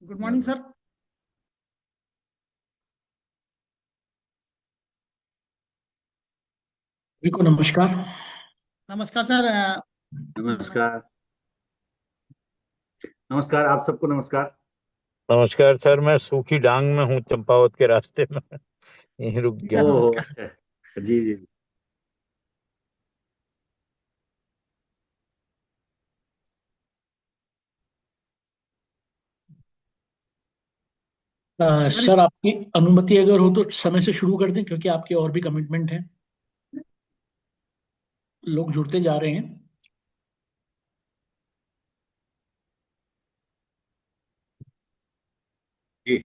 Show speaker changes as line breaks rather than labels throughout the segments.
Good morning sir.
को नमस्कार।
नमस्कार सर।
नमस्कार। नमस्कार, आप सबको नमस्कार।
नमस्कार सर, मैं सूखी डांग में हूँ, चंपावत के रास्ते में यहीं रुक गया।
सर
ओहो,
नमस्कार।
अच्छा। जी जी।
सर
सर आपकी अनुमति अगर हो तो समय से शुरू कर दें, क्योंकि आपके और भी कमिटमेंट हैं। लोग जुड़ते जा रहे हैं।
जी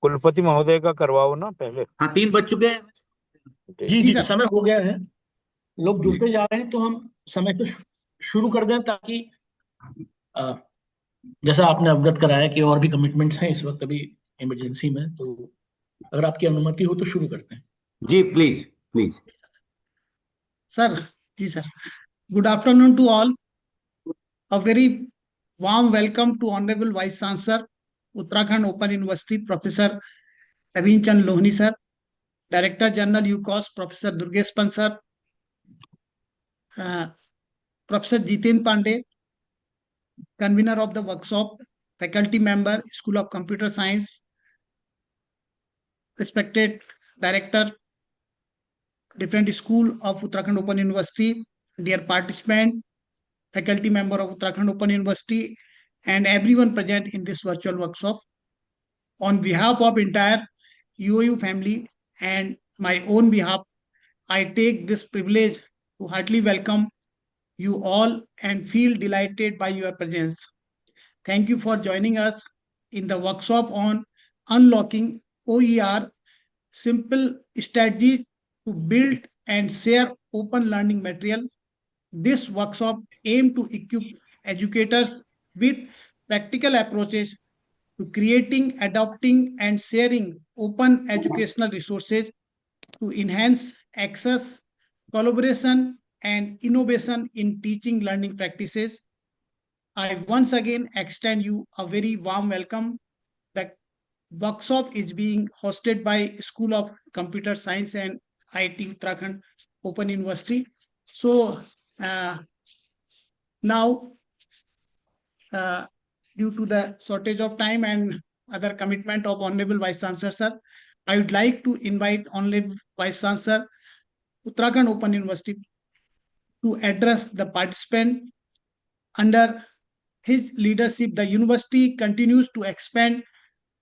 कुलपति महोदय का करवाओ ना पहले।
हाँ, 3 बज चुके हैं।
जी
जी
जी,
सर।
समय हो गया है। लोग
जी
जुड़ते जा रहे हैं, तो हम समय पे शुरू कर दें, ताकि अ, जैसा आपने अवगत कराया कि और भी कमिटमेंट्स हैं इस वक्त अभी इमरजेंसी में, तो अगर आपकी अनुमति हो तो शुरू करते हैं।
जी, please please.
Sir ji sir. Good afternoon to all. A very warm welcome to Honorable Vice Chancellor, Uttarakhand Open University, Professor Naveen Chand Lohni sir, Director General UCOS, Professor Durgesh Pant sir, Professor Jiten Pandey, convener of the workshop, faculty member, School of Computer Science, respected Director, different school of Uttarakhand Open University, dear participant, faculty member of Uttarakhand Open University, and everyone present in this virtual workshop. On behalf of entire UOU family and my own behalf, I take this privilege to heartily welcome you all and feel delighted by your presence. Thank you for joining us in the workshop on unlocking OER, simple strategy to build and share open learning material. This workshop aims to equip educators with practical approaches to creating, adopting, and sharing open educational resources to enhance access, collaboration, and innovation in teaching learning practices. I once again extend you a very warm welcome. The workshop is being hosted by School of Computer Science and IT Uttarakhand Open University. So uh, now, uh, due to the shortage of time and other commitment of Honorable Vice Chancellor sir, I would like to invite Honorable Vice Chancellor Uttarakhand Open University to address the participant. Under his leadership, the university continues to expand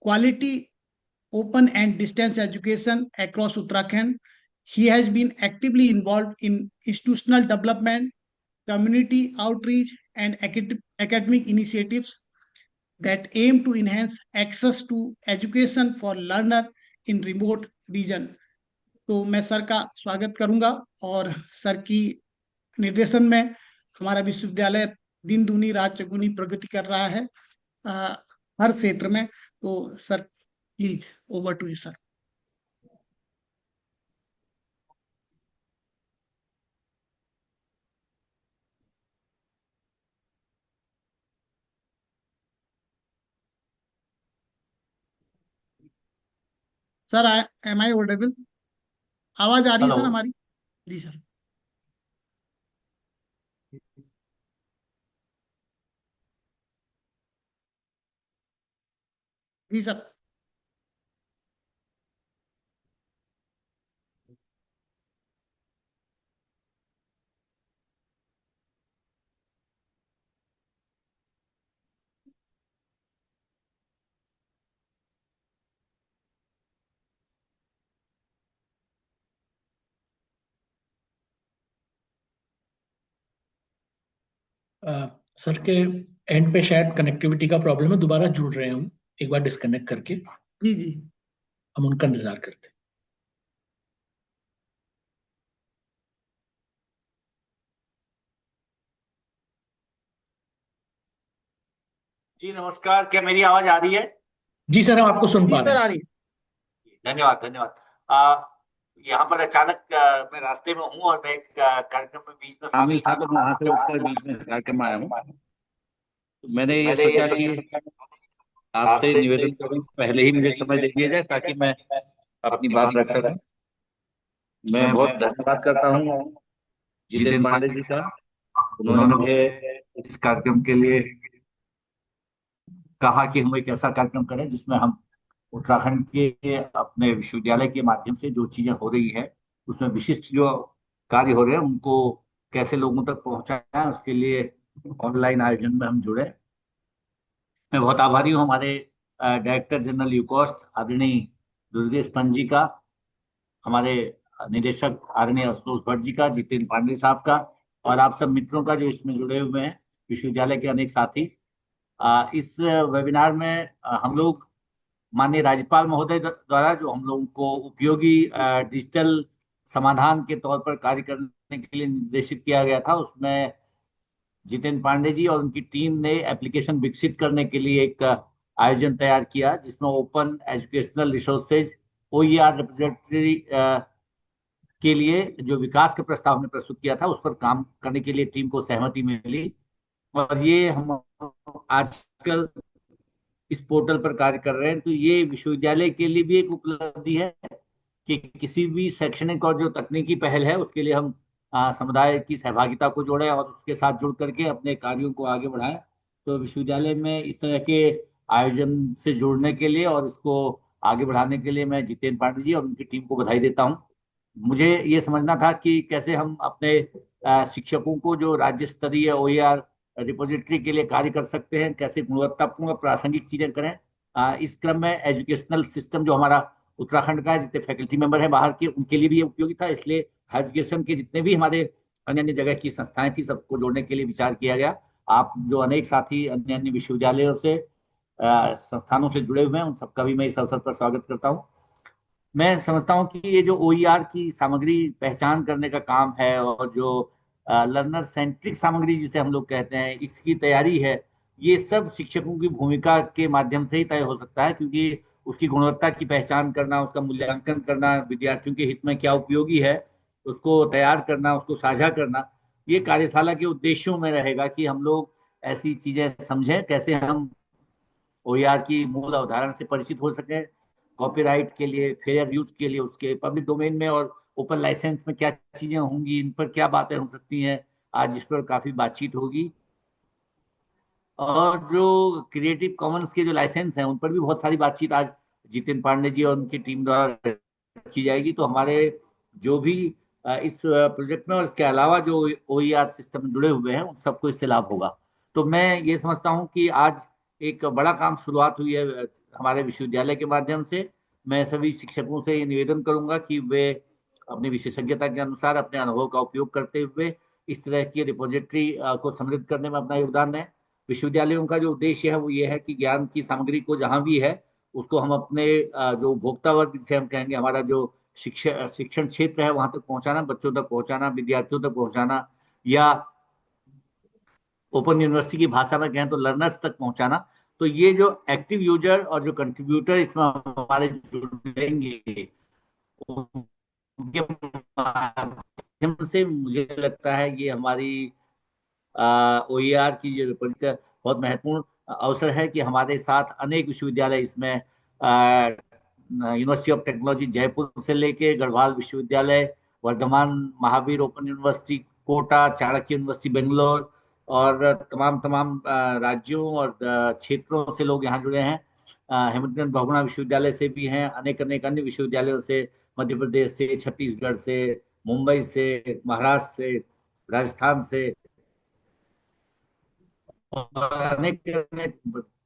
quality open and distance education across Uttarakhand. He has been actively involved in institutional development, community outreach, and academic initiatives that aim to enhance access to education for learner in remote region. तो मैं sir का स्वागत करूंगा, और sir की निर्देशन में हमारा विश्वविद्यालय दिन दूनी रात चौगुनी प्रगति कर रहा है हर क्षेत्र में। तो sir please over to you sir. Sir am I audible? आवाज आ रही है
हेलो।
सर हमारी? जी सर। जी सर।
सर के एंड पे शायद कनेक्टिविटी का प्रॉब्लम है, दोबारा जुड़ रहे हैं हम, एक बार डिस्कनेक्ट करके
जी जी।
हम उनका इंतजार करते हैं।
जी नमस्कार, क्या मेरी आवाज आ रही है?
जी सर, हम आपको सुन
जी
पा रहे
सर
हैं।
आ रही है।
धन्यवाद धन्यवाद। यहाँ पर अचानक मैं रास्ते में हूँ और मैं एक कार्यक्रम में बीच में शामिल था, तो मैं वहां से उठकर बीच में कार्यक्रम में आया हूँ। तो मैंने ये सोचा कि
आपसे निवेदन करूं पहले ही मुझे समय दे दिया जाए ताकि मैं अपनी बात रख सकूं। मैं बहुत धन्यवाद करता हूं जितेंद्र पांडे जी का। उन्होंने मुझे इस कार्यक्रम के लिए कहा कि हम एक ऐसा कार्यक्रम करें जिसमें हम उत्तराखंड के अपने विश्वविद्यालय के माध्यम से जो चीजें हो रही है उसमें विशिष्ट जो कार्य हो रहे हैं उनको कैसे लोगों तक पहुंचाएं, उसके लिए ऑनलाइन आयोजन में हम जुड़े। मैं बहुत आभारी हूँ हमारे डायरेक्टर जनरल यूकॉस्ट आदरणीय दुर्गेश पंत जी का, हमारे निदेशक आदरणीय आशुतोष भट्ट जी का, जितेंद्र पांडे साहब का, और आप सब मित्रों का जो इसमें जुड़े हुए हैं, विश्वविद्यालय के अनेक साथी। इस वेबिनार में हम लोग माननीय राज्यपाल महोदय द्वारा जो हम लोगों को उपयोगी डिजिटल समाधान के तौर पर कार्य करने के लिए निर्देशित किया गया था, उसमें जितेंद्र पांडे जी और उनकी टीम ने एप्लीकेशन विकसित करने के लिए एक आयोजन तैयार किया जिसमें open educational resources OER repository के लिए जो विकास का प्रस्ताव हमने प्रस्तुत किया था उस पर काम करने के लिए टीम को सहमति मिली। और ये हम आजकल इस पोर्टल पर कार्य कर रहे हैं, तो ये विश्वविद्यालय के लिए भी एक उपलब्धि है कि किसी भी शैक्षणिक और जो तकनीकी पहल है उसके लिए हम समुदाय की सहभागिता को जोड़ें और उसके साथ जुड़ करके अपने कार्यों को आगे बढ़ाएं। तो विश्वविद्यालय में इस तरह के आयोजन से जुड़ने के लिए और इसको आगे बढ़ाने के लिए मैं जितेंद्र पांडे जी और उनकी टीम को बधाई देता हूं। मुझे ये समझना था कि कैसे हम अपने शिक्षकों को जो राज्य स्तरीय OER रिपोजिटरी के लिए कार्य कर सकते हैं, कैसे गुणवत्तापूर्ण प्रासंगिक चीजें करें। इस क्रम में एजुकेशनल सिस्टम जो हमारा उत्तराखंड का है, जितने फैकल्टी मेंबर हैं बाहर के, उनके लिए भी ये उपयोगी था, इसलिए हायर एजुकेशन के जितने भी हमारे अन्य अन्य जगह की संस्थाएं थी सबको जोड़ने के लिए विचार किया गया। आप जो अनेक साथी अन्य अन्य विश्वविद्यालयों से संस्थानों से जुड़े हुए हैं उन सबका भी मैं इस अवसर पर स्वागत करता हूँ। मैं समझता हूँ कि ये जो OER की सामग्री पहचान करने का काम है और जो लर्नर सेंट्रिक सामग्री जिसे हम लोग कहते हैं इसकी तैयारी है, ये सब शिक्षकों की भूमिका के माध्यम से ही तय हो सकता है, क्योंकि उसकी गुणवत्ता की पहचान करना, उसका मूल्यांकन करना, विद्यार्थियों के हित में क्या उपयोगी है उसको तैयार करना, उसको साझा करना, ये कार्यशाला के उद्देश्यों में रहेगा कि हम लोग ऐसी चीजें समझें, कैसे हम OER की मूल अवधारणा से परिचित हो सके, कॉपीराइट के लिए, फेयर यूज के लिए, उसके पब्लिक डोमेन में और ओपन लाइसेंस में क्या चीजें होंगी, इन पर क्या बातें हो सकती हैं, आज इस पर काफी बातचीत होगी। और जो क्रिएटिव कॉमन्स के जो लाइसेंस हैं उन पर भी बहुत सारी बातचीत आज जितेंद्र पांडे जी और उनकी टीम द्वारा की जाएगी। तो हमारे जो भी इस प्रोजेक्ट में और इसके अलावा जो OER सिस्टम में जुड़े हुए हैं उन सबको इससे लाभ होगा। तो मैं ये समझता हूँ कि आज एक बड़ा काम शुरुआत हुई है हमारे विश्वविद्यालय के माध्यम से। मैं सभी शिक्षकों से ये निवेदन करूंगा कि वे अपनी विशेषज्ञता के अनुसार अपने अनुभव का उपयोग करते हुए इस तरह की रिपोजिटरी को समृद्ध करने में अपना योगदान दें। विश्वविद्यालयों का जो उद्देश्य है वो ये है कि ज्ञान की सामग्री को जहां भी है उसको हम अपने जो उपभोक्ता वर्ग जिसे हम कहेंगे, हमारा जो शिक्षण क्षेत्र है वहां तक पहुंचाना, बच्चों तक पहुंचाना, विद्यार्थियों तक पहुंचाना, या ओपन यूनिवर्सिटी की भाषा में कहें तो लर्नर्स तक पहुंचाना। तो ये जो एक्टिव यूजर और जो कंट्रीब्यूटर इसमें हमारे जुड़ेंगे उनके माध्यम से मुझे लगता है ये हमारी OER की जो रिपोजिटरी बहुत महत्वपूर्ण अवसर है कि हमारे साथ अनेक विश्वविद्यालय इसमें यूनिवर्सिटी ऑफ टेक्नोलॉजी जयपुर से लेके गढ़वाल विश्वविद्यालय, Vardhman Mahaveer open university Kota, Chanakya university Bangalore और तमाम राज्यों और क्षेत्रों से लोग यहाँ जुड़े हैं। हेमचंद बहुगुणा विश्वविद्यालय से भी हैं, अनेक अनेक अन्य विश्वविद्यालयों से, मध्य प्रदेश से, छत्तीसगढ़ से, मुंबई से, महाराष्ट्र से, राजस्थान से और अनेक अनेक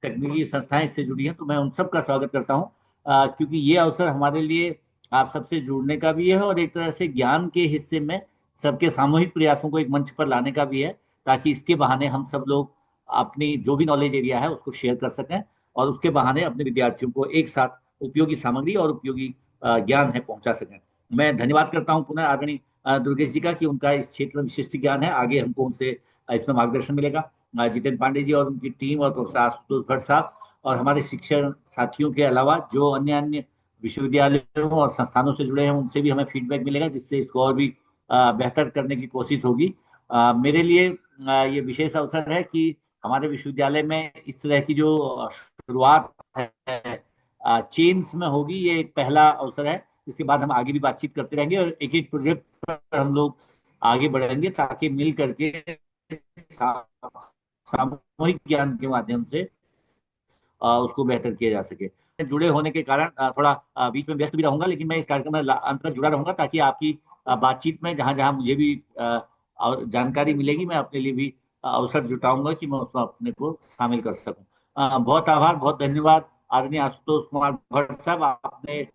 तकनीकी संस्थाएं इससे जुड़ी हैं। तो मैं उन सब का स्वागत करता हूं, क्योंकि ये अवसर हमारे लिए आप सबसे जुड़ने का भी है और एक तरह से ज्ञान के हिस्से में सबके सामूहिक प्रयासों को एक मंच पर लाने का भी है, ताकि इसके बहाने हम सब लोग अपनी जो भी नॉलेज एरिया है उसको शेयर कर सकें और उसके बहाने अपने विद्यार्थियों को एक साथ उपयोगी सामग्री और उपयोगी ज्ञान है पहुंचा सकें। मैं धन्यवाद करता हूं पुनः आदरणीय दुर्गेश जी का कि उनका इस क्षेत्र में विशिष्ट ज्ञान है, आगे हमको उनसे इसमें मार्गदर्शन मिलेगा। जितेंद्र पांडे जी और उनकी टीम और प्रोफेसर आशुतोष भट्ट साहब और हमारे शिक्षण साथियों के अलावा जो अन्य अन्य विश्वविद्यालयों और संस्थानों से जुड़े हैं उनसे भी हमें फीडबैक मिलेगा, जिससे इसको और भी बेहतर करने की कोशिश होगी। मेरे लिए ये विशेष अवसर है कि हमारे विश्वविद्यालय में इस तरह की जो शुरुआत है चेन्स में होगी। ये एक पहला अवसर है। इसके बाद हम आगे भी बातचीत करते रहेंगे और एक एक प्रोजेक्ट पर हम लोग आगे बढ़ेंगे ताकि मिल करके सामूहिक ज्ञान के माध्यम से उसको बेहतर किया जा सके। जुड़े होने के कारण थोड़ा बीच में व्यस्त भी रहूंगा, लेकिन मैं इस कार्यक्रम में अंत तक जुड़ा रहूंगा ताकि आपकी बातचीत में जहां जहां मुझे भी जानकारी मिलेगी मैं अपने लिए भी अवसर जुटाऊंगा कि मैं उसमें अपने को शामिल कर सकूं। बहुत आभार, बहुत धन्यवाद आदरणीय आशुतोष कुमार भट्ट साहब। आपने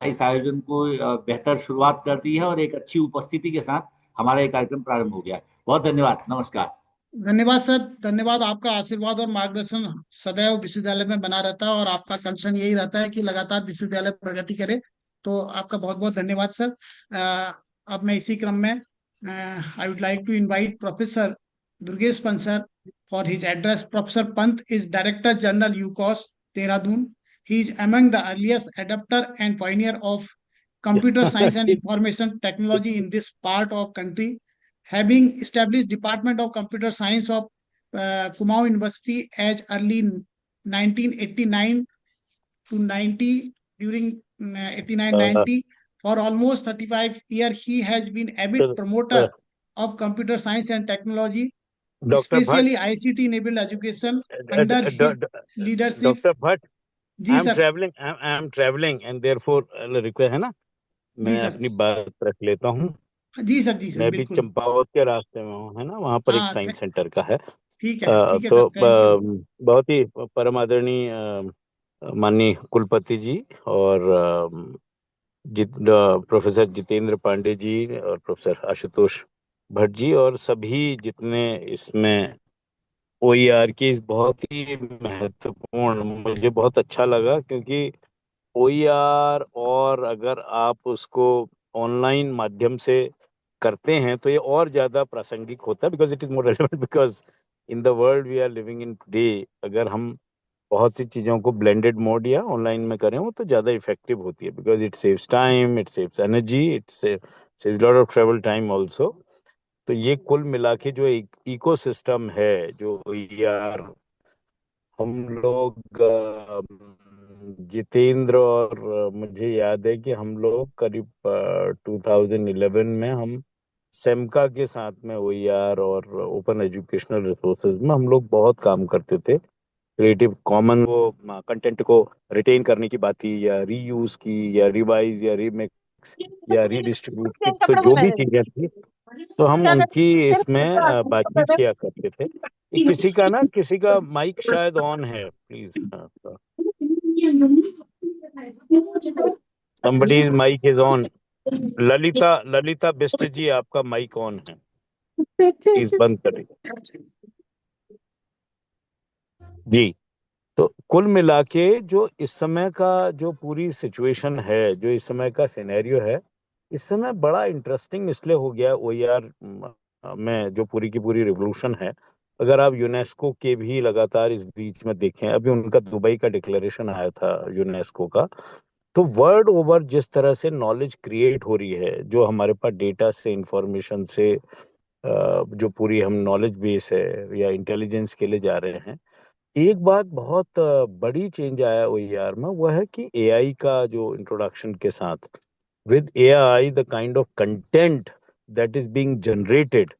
इस आयोजन को बेहतर शुरुआत कर दी है और एक अच्छी उपस्थिति के साथ हमारा ये कार्यक्रम प्रारंभ हो गया है। बहुत धन्यवाद, नमस्कार।
धन्यवाद सर, धन्यवाद। आपका आशीर्वाद और मार्गदर्शन सदैव विश्वविद्यालय में बना रहता है और आपका कंसर्न यही रहता है कि लगातार विश्वविद्यालय प्रगति करे। तो आपका बहुत बहुत धन्यवाद सर। अब मैं इसी क्रम में I would like to invite professor Durgesh Pant sir for his address. Professor Pant is director general UCOS Dehradun. He is among the earliest adapter and pioneer of computer science and information technology in this part of country, having established Department of Computer Science of Kumaon University as early 1989 to 90. During 89-90, for almost 35 years, he has been avid promoter of computer science and technology,
Dr.
especially
Bhatt,
ICT enabled education under his leadership.
Dr. Bhatt,
ji
I'm
sir,
traveling, I'm traveling, and therefore request है ना,
जी
मैं
sir,
अपनी बात रख लेता हूँ।
जी sir, जी sir,
मैं भी
बिल्कुल।
चंपावत के रास्ते में हूँ, है ना, वहाँ पर एक
हाँ,
साइंस सेंटर का है।
ठीक है
तो
सर, थैंक यू।
बहुत ही परम आदरणीय माननीय कुलपति जी और प्रोफेसर जितेंद्र पांडे जी और प्रोफेसर आशुतोष भट्ट जी और सभी जितने इसमें ओईआर की इस बहुत ही महत्वपूर्ण, मुझे बहुत अच्छा लगा क्योंकि ओईआर और अगर आप उसको ऑनलाइन माध्यम से करते हैं तो ये और ज्यादा प्रासंगिक होता है because it is more relevant because in the world we are living in today अगर हम बहुत सी चीजों को ब्लेंडेड मोड या ऑनलाइन में करें वो तो ज्यादा इफेक्टिव होती है because it saves time, it saves energy, it saves lot of travel time also. तो ये कुल मिला के जो एक इकोसिस्टम है जो यार हम लोग जितेंद्र और मुझे याद है कि हम लोग करीब 2011 में हम सेमका के साथ में ओईआर और ओपन एजुकेशनल रिसोर्सेज में हम लोग बहुत काम करते थे। क्रिएटिव कॉमन वो कंटेंट को रिटेन करने की बात थी या रीयूज की या रिवाइज या रीमिक्स या रीडिस्ट्रीब्यूट की, तो जो भी चीजें थी तो हम उनकी इसमें बातचीत किया करते थे। किसी का माइक शायद ऑन है, please. somebody's mike is on. Lalita Bist ji आपका माइक ऑन है, प्लीज बंद करिए जी। तो कुल मिला के जो इस समय का जो पूरी सिचुएशन है, जो इस समय का सिनेरियो है, इस समय बड़ा इंटरेस्टिंग इसलिए हो गया ओईआर में जो पूरी की पूरी रिवोल्यूशन है। अगर आप यूनेस्को के भी लगातार इस बीच में देखें, अभी उनका दुबई का डिक्लेरेशन आया था यूनेस्को का, तो वर्ल्ड ओवर जिस तरह से नॉलेज क्रिएट हो रही है, जो हमारे पास डेटा से, इंफॉर्मेशन से जो पूरी हम नॉलेज बेस है या इंटेलिजेंस के लिए जा रहे हैं, एक बात बहुत बड़ी चेंज आया ओईआर में, वो है कि एआई का जो इंट्रोडक्शन के साथ, with AI the kind of content that is being generated,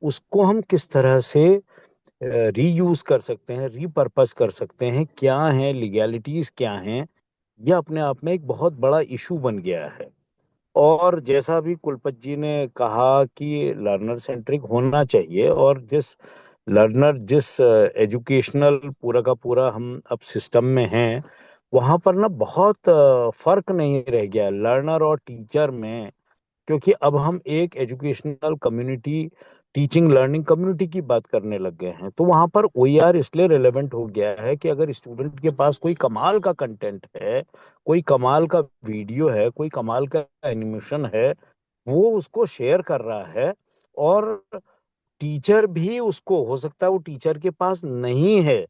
उसको हम किस तरह से रीयूज कर सकते हैं, रीपर्पस कर सकते हैं, क्या है लीगैलिटीज क्या हैं, यह अपने आप में एक बहुत बड़ा इशू बन गया है। और जैसा भी कुलपति जी ने कहा कि लर्नर सेंट्रिक होना चाहिए और जिस एजुकेशनल पूरा का पूरा हम अब सिस्टम में हैं, वहां पर ना बहुत फर्क नहीं रह गया लर्नर और टीचर में, क्योंकि अब हम एक educational community, teaching learning community की बात करने लग गए हैं। तो वहां पर ओईआर इसलिए रिलेवेंट हो गया है कि अगर स्टूडेंट के पास कोई कमाल का कंटेंट है, कोई कमाल का वीडियो है, कोई कमाल का एनिमेशन है, वो उसको शेयर कर रहा है और टीचर भी उसको, हो सकता है वो टीचर के पास नहीं है,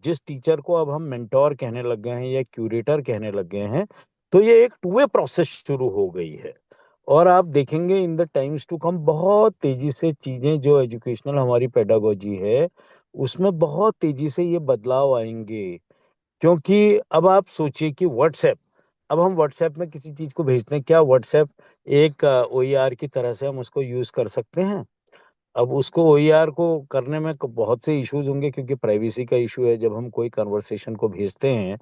जिस टीचर को अब हम मेंटोर कहने लग गए हैं या क्यूरेटर कहने लग गए हैं, तो ये एक टू वे प्रोसेस शुरू हो गई है। और आप देखेंगे in the times to come बहुत तेजी से चीजें, जो एजुकेशनल हमारी पेडागोजी है उसमें बहुत तेजी से ये बदलाव आएंगे। क्योंकि अब आप सोचिए कि व्हाट्सएप, अब हम व्हाट्सएप में किसी चीज को भेजते हैं, क्या व्हाट्सएप एक ओईआर की तरह से हम उसको यूज कर सकते हैं? अब उसको ओईआर को करने में बहुत से इश्यूज होंगे, क्योंकि प्राइवेसी का इशू है। जब हम कोई कन्वर्सेशन को भेजते हैं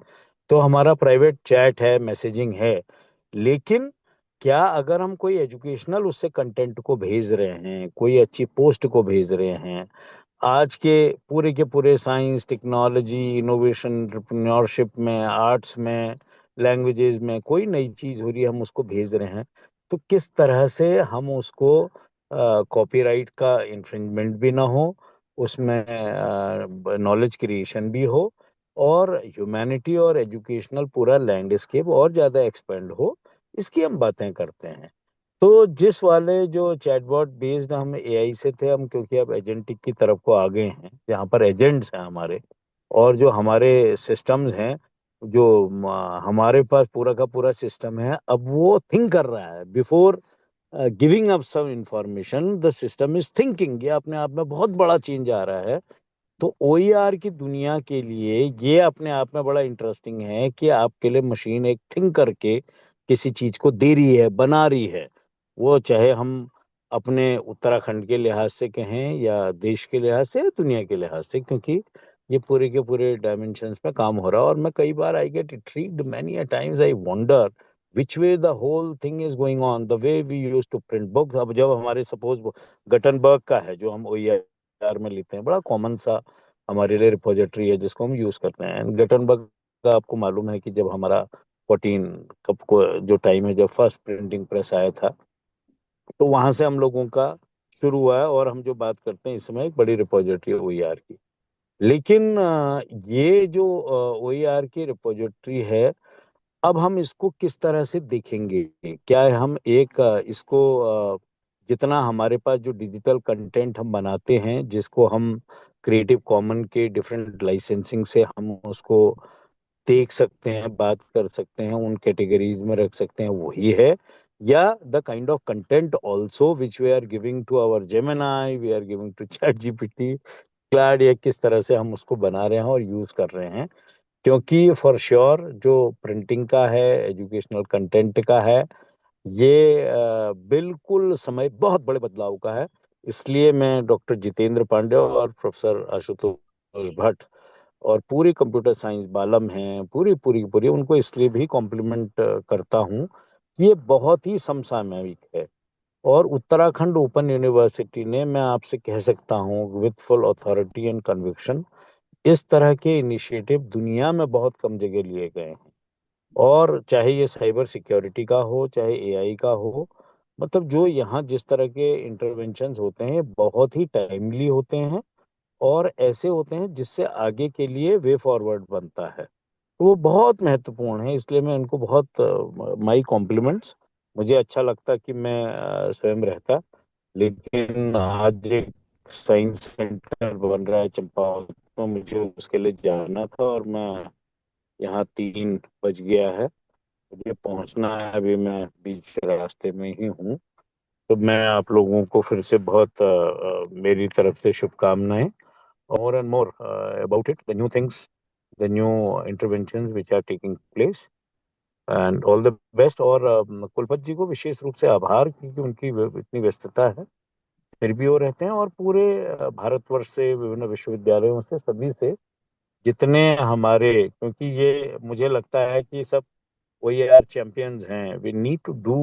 तो हमारा प्राइवेट चैट है, मैसेजिंग है। लेकिन क्या अगर हम कोई एजुकेशनल उससे कंटेंट को भेज रहे हैं, कोई अच्छी पोस्ट को भेज रहे हैं, आज के पूरे साइंस, टेक्नोलॉजी, इनोवेशन, एंटरप्रेन्योरशिप में, आर्ट्स में, लैंग्वेजेस में कोई नई चीज हो रही है, हम उसको भेज रहे हैं, तो किस तरह से हम उसको कॉपीराइट का इन्फ्रिंजमेंट भी ना हो, उसमें नॉलेज क्रिएशन भी हो, और ह्यूमैनिटी और एजुकेशनल पूरा लैंडस्केप और ज्यादा एक्सपेंड हो, इसकी हम बातें करते हैं। तो जिस वाले जो चैटबॉट बेस्ड हम एआई से थे, हम क्योंकि अब एजेंटिक की तरफ को आ गए हैं, जहाँ पर एजेंट्स हैं हमारे, और जो हमारे सिस्टम्स हैं, जो हमारे पास पूरा का पूरा सिस्टम है, अब वो थिंक कर रहा है before giving up some information, the system is thinking. ये अपने आप में बहुत बड़ा चेंज आ रहा है। तो ओईआर की दुनिया के लिए ये अपने आप में बड़ा इंटरेस्टिंग है कि आपके लिए मशीन एक थिंक करके किसी चीज को दे रही है, बना रही है। वो चाहे हम अपने उत्तराखंड के लिहाज से कहें, या देश के लिहाज से, या दुनिया के लिहाज से, क्योंकि ये पूरे के पूरे डायमेंशंस में काम हो रहा है। और मैं कई बार I get intrigued many a times, I wonder which way the whole thing is going on, the way we use to print books. अब जब हमारे सपोज गटनबर्ग का है जो हम ओईआर में लेते हैं, बड़ा कॉमन सा हमारे लिए रिपोजिटरी है जिसको हम यूज करते हैं। गटनबर्ग का आपको मालूम है कि जब हमारा 14 कब को जो टाइम है, जब फर्स्ट प्रिंटिंग प्रेस आया था, तो वहां से हम लोगों का शुरू हुआ है। और हम जो बात करते हैं इस समय, एक बड़ी रिपोजिटरी है ओईआर की। लेकिन ये जो ओईआर की रिपोजिटरी है, अब हम इसको किस तरह से देखेंगे? क्या हम एक इसको जितना हमारे पास जो डिजिटल कंटेंट हम बनाते हैं, जिसको हम क्रिएटिव कॉमन के डिफरेंट लाइसेंसिंग से हम उसको देख सकते हैं, बात कर सकते हैं, उन कैटेगरीज में रख सकते हैं, वही है? या the kind of content also which we are giving to our Gemini, we are giving to chat GPT, Claude, या किस तरह से हम उसको बना रहे हैं और यूज कर रहे हैं? क्योंकि फॉर श्योर जो प्रिंटिंग का है, एजुकेशनल कंटेंट का है, ये बिल्कुल समय बहुत बड़े बदलाव का है। इसलिए मैं डॉक्टर जितेंद्र पांडे और प्रोफेसर आशुतोष भट्ट और पूरी कंप्यूटर साइंस बालम हैं, पूरी पूरी पूरी, उनको इसलिए भी कॉम्प्लीमेंट करता हूँ कि ये बहुत ही समसामयिक है। और उत्तराखंड ओपन यूनिवर्सिटी ने, मैं आपसे कह सकता हूँ with full authority and conviction, इस तरह के इनिशिएटिव दुनिया में बहुत कम जगह लिए गए हैं। और चाहे ये साइबर सिक्योरिटी का हो, चाहे एआई का हो, मतलब जो यहाँ जिस तरह के इंटरवेंशंस होते हैं, बहुत ही टाइमली होते हैं, और ऐसे होते हैं जिससे आगे के लिए वे फॉरवर्ड बनता है। तो वो बहुत महत्वपूर्ण है। इसलिए मैं उनको बहुत माई कॉम्प्लीमेंट्स। मुझे अच्छा लगता कि मैं स्वयं रहता, लेकिन आज एक साइंस सेंटर बन रहा है चंपावत, तो मुझे उसके लिए जाना था, और मैं यहाँ 3 बज गया है, मुझे पहुंचना है। अभी मैं बीच के रास्ते में ही हूँ। तो मैं आप लोगों को फिर से बहुत मेरी तरफ से शुभकामनाएं। more and more about it, the new things, the new interventions which are taking place, and all the best। और कुलपति जी को विशेष रूप से आभार, क्योंकि उनकी इतनी व्यस्तता है, फिर भी वो रहते हैं, और पूरे भारतवर्ष से, विभिन्न विश्वविद्यालयों से, सभी से, जितने हमारे, क्योंकि ये मुझे लगता है कि सब वही आर चैंपियंस हैं। We need to do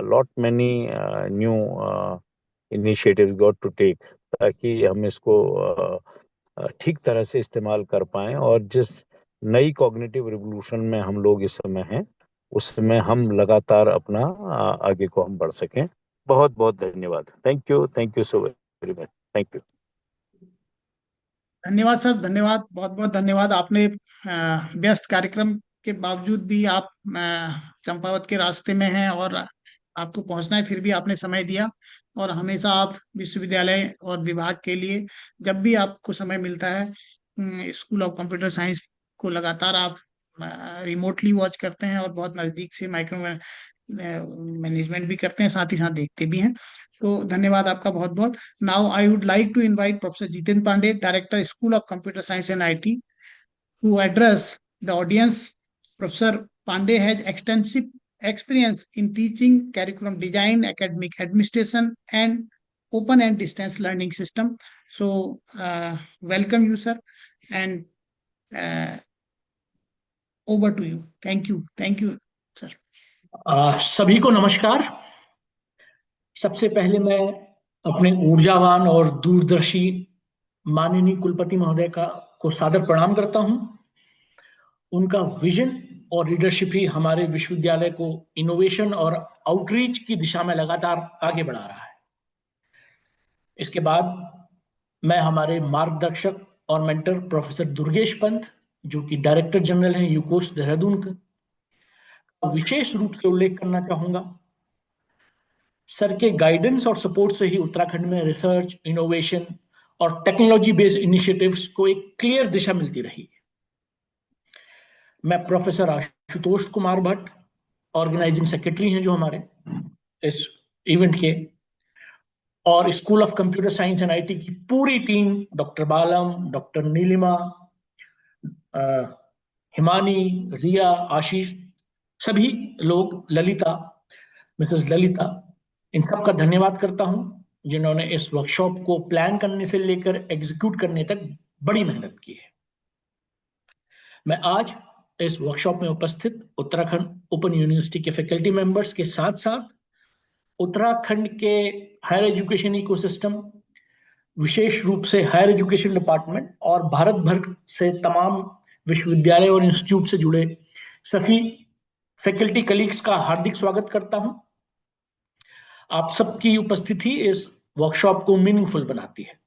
lot many new initiatives got to take, ताकि हम इसको ठीक तरह से इस्तेमाल कर पाएं, और जिस नई कॉग्निटिव रिवोल्यूशन में हम लोग इस समय हैं, उसमें हम लगातार अपना आगे को हम बढ़ सकें। बहुत बहुत धन्यवाद। Thank you so very much. Thank you.
धन्यवाद सर, धन्यवाद, बहुत बहुत धन्यवाद। आपने व्यस्त कार्यक्रम के बावजूद भी आप चंपावत के रास्ते में हैं और आपको पहुंचना है, फिर भी आपने समय दिया। और हमेशा आप विश्वविद्यालय और विभाग के लिए जब भी आपको समय मिलता है, स्कूल ऑफ कंप्यूटर साइंस को लगातार आप रिमोटली वॉच करते हैं और बहुत नज़दीक से माइक्रो मैनेजमेंट भी करते हैं, साथ ही साथ देखते भी हैं। तो धन्यवाद आपका बहुत बहुत। Now I would like to invite professor Jitendra Pandey, director school of computer science and IT, to address the audience. Professor Pandey has extensive experience in teaching, curriculum design, academic administration, and open and distance learning system. So, welcome you, sir, and uh, over to you. Thank you, sir.
सभी को नमस्कार। सबसे पहले मैं अपने ऊर्जावान और दूरदर्शी माननीय कुलपति महोदय को सादर प्रणाम करता हूं। उनका विजन और लीडरशिप ही हमारे विश्वविद्यालय को इनोवेशन और आउटरीच की दिशा में लगातार आगे बढ़ा रहा है। इसके बाद मैं हमारे मार्गदर्शक और मेंटर प्रोफेसर दुर्गेश पंत, जो कि डायरेक्टर जनरल हैं यूकोस देहरादून का विशेष रूप से उल्लेख करना चाहूंगा। सर के गाइडेंस और सपोर्ट से ही उत्तराखंड में रिसर्च, इनोवेशन और टेक्नोलॉजी बेस्ड इनिशिएटिव्स को एक क्लियर दिशा मिलती रही। मैं professor Ashutosh Kumar Bhatt, organizing secretary हैं जो हमारे इस इवेंट के, और school of computer science and IT की पूरी team, doctor Balam, doctor Neelima, Himani, Riya, Ashish, सभी लोग, ललिता, मिसेस ललिता, इन सब का धन्यवाद करता हूं जिन्होंने इस वर्कशॉप को प्लान करने से लेकर एग्जीक्यूट करने तक बड़ी मेहनत की है। मैं आज इस वर्कशॉप में उपस्थित उत्तराखंड ओपन यूनिवर्सिटी के फैकल्टी मेंबर्स के साथ साथ उत्तराखंड के हायर एजुकेशन इकोसिस्टम, विशेष रूप से हायर एजुकेशन डिपार्टमेंट और भारत भर से तमाम विश्वविद्यालय और इंस्टीट्यूट से जुड़े सभी फैकल्टी कलीग्स का हार्दिक स्वागत करता हूं। आप सबकी उपस्थिति इस वर्कशॉप को मीनिंगफुल बनाती है।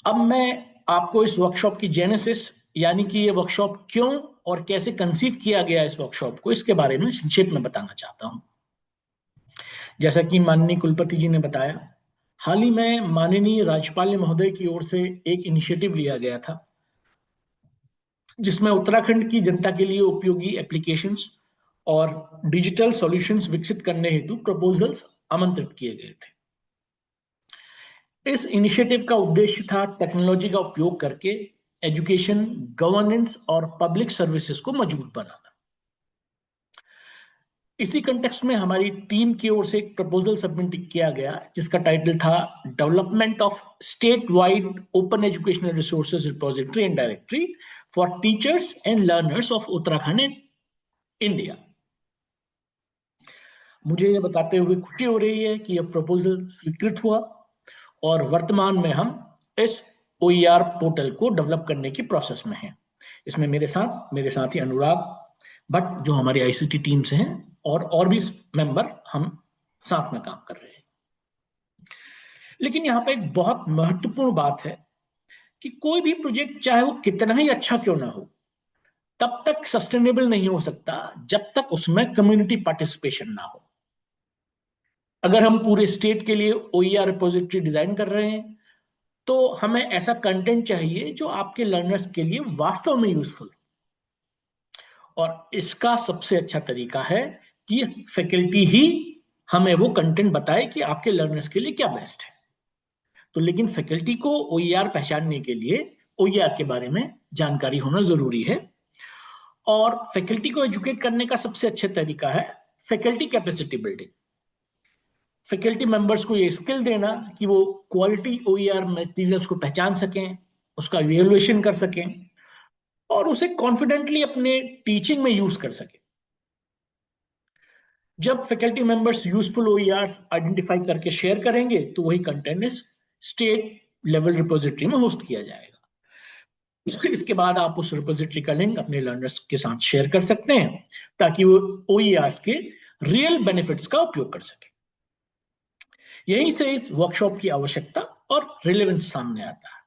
अब मैं आपको इस वर्कशॉप की जेनेसिस, यानी कि ये वर्कशॉप क्यों और कैसे कंसीव किया गया इस वर्कशॉप को, इसके बारे में संक्षेप में बताना चाहता हूं। जैसा कि माननीय कुलपति जी ने बताया, हाल ही में माननीय राज्यपाल महोदय की ओर से एक इनिशिएटिव लिया गया था जिसमें उत्तराखंड की जनता के लिए उपयोगी एप्लीकेशंस और डिजिटल सॉल्यूशंस विकसित करने हेतु प्रपोजल्स आमंत्रित किए गए थे। इस इनिशिएटिव का उद्देश्य था टेक्नोलॉजी का उपयोग करके एजुकेशन, गवर्नेंस और पब्लिक सर्विसेज को मजबूत बनाना। इसी कंटेक्स्ट में हमारी टीम की ओर से एक प्रपोजल सबमिट किया गया जिसका टाइटल था development of state wide open educational resources repository and directory for teachers and learners of Uttarakhand and India. मुझे ये बताते हुए खुशी हो रही है कि यह प्रपोजल स्वीकृत हुआ और वर्तमान में हम इस OER पोर्टल को डेवलप करने की प्रोसेस में हैं। इसमें मेरे साथी अनुराग भट्ट, जो हमारी ICT टीम से हैं, और भी मेंबर हम साथ में काम कर रहे हैं। लेकिन यहाँ पे एक बहुत महत्वपूर्ण बात है कि कोई भी प्रोजेक्ट, चाहे वो कितना ही अच्छा क्यों ना हो, तब तक सस्टेनेबल नहीं हो सकता जब तक उसमें कम्युनिटी पार्टिसिपेशन ना हो। अगर हम पूरे स्टेट के लिए OER रिपोजिटरी डिजाइन कर रहे हैं तो हमें ऐसा कंटेंट चाहिए जो आपके लर्नर्स के लिए वास्तव में यूजफुल, और इसका सबसे अच्छा तरीका है कि फैकल्टी ही हमें वो कंटेंट बताए कि आपके लर्नर्स के लिए क्या बेस्ट है। तो लेकिन फैकल्टी को OER पहचानने के लिए OER के बारे में जानकारी होना जरूरी है, और फैकल्टी को एजुकेट करने का सबसे अच्छा तरीका है faculty capacity building. Faculty members को ये स्किल देना कि वो क्वालिटी OER मटेरियल्स को पहचान सकें, उसका इवैल्यूएशन कर सकें और उसे कॉन्फिडेंटली अपने टीचिंग में यूज कर सकें। जब faculty members useful OERs identify करके शेयर करेंगे तो वही कंटेंट इस स्टेट लेवल रिपोजिटरी में होस्ट किया जाएगा। इसके बाद आप उस रिपोजिटरी का लिंक अपने लर्नर्स के साथ शेयर कर सकते हैं ताकि वो OERs के रियल बेनिफिट्स का उपयोग कर सके। यहीं से इस वर्कशॉप की आवश्यकता और रिलेवेंस सामने आता है।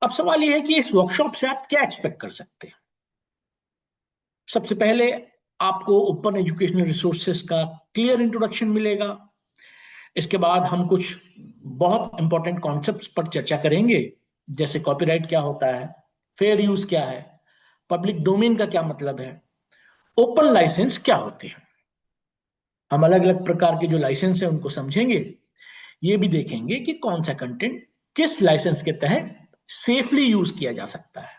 अब सवाल यह है कि इस वर्कशॉप से आप क्या एक्सपेक्ट कर सकते हैं। सबसे पहले आपको ओपन एजुकेशनल रिसोर्सेस का क्लियर इंट्रोडक्शन मिलेगा। इसके बाद हम कुछ बहुत इंपॉर्टेंट कॉन्सेप्ट्स पर चर्चा करेंगे, जैसे कॉपीराइट क्या होता है, फेयर यूज क्या है, पब्लिक डोमेन का क्या मतलब है, ओपन लाइसेंस क्या होते हैं, हम अलग अलग प्रकार के जो लाइसेंस है उनको समझेंगे, ये भी देखेंगे कि कौन सा कंटेंट किस लाइसेंस के तहत सेफली यूज किया जा सकता है।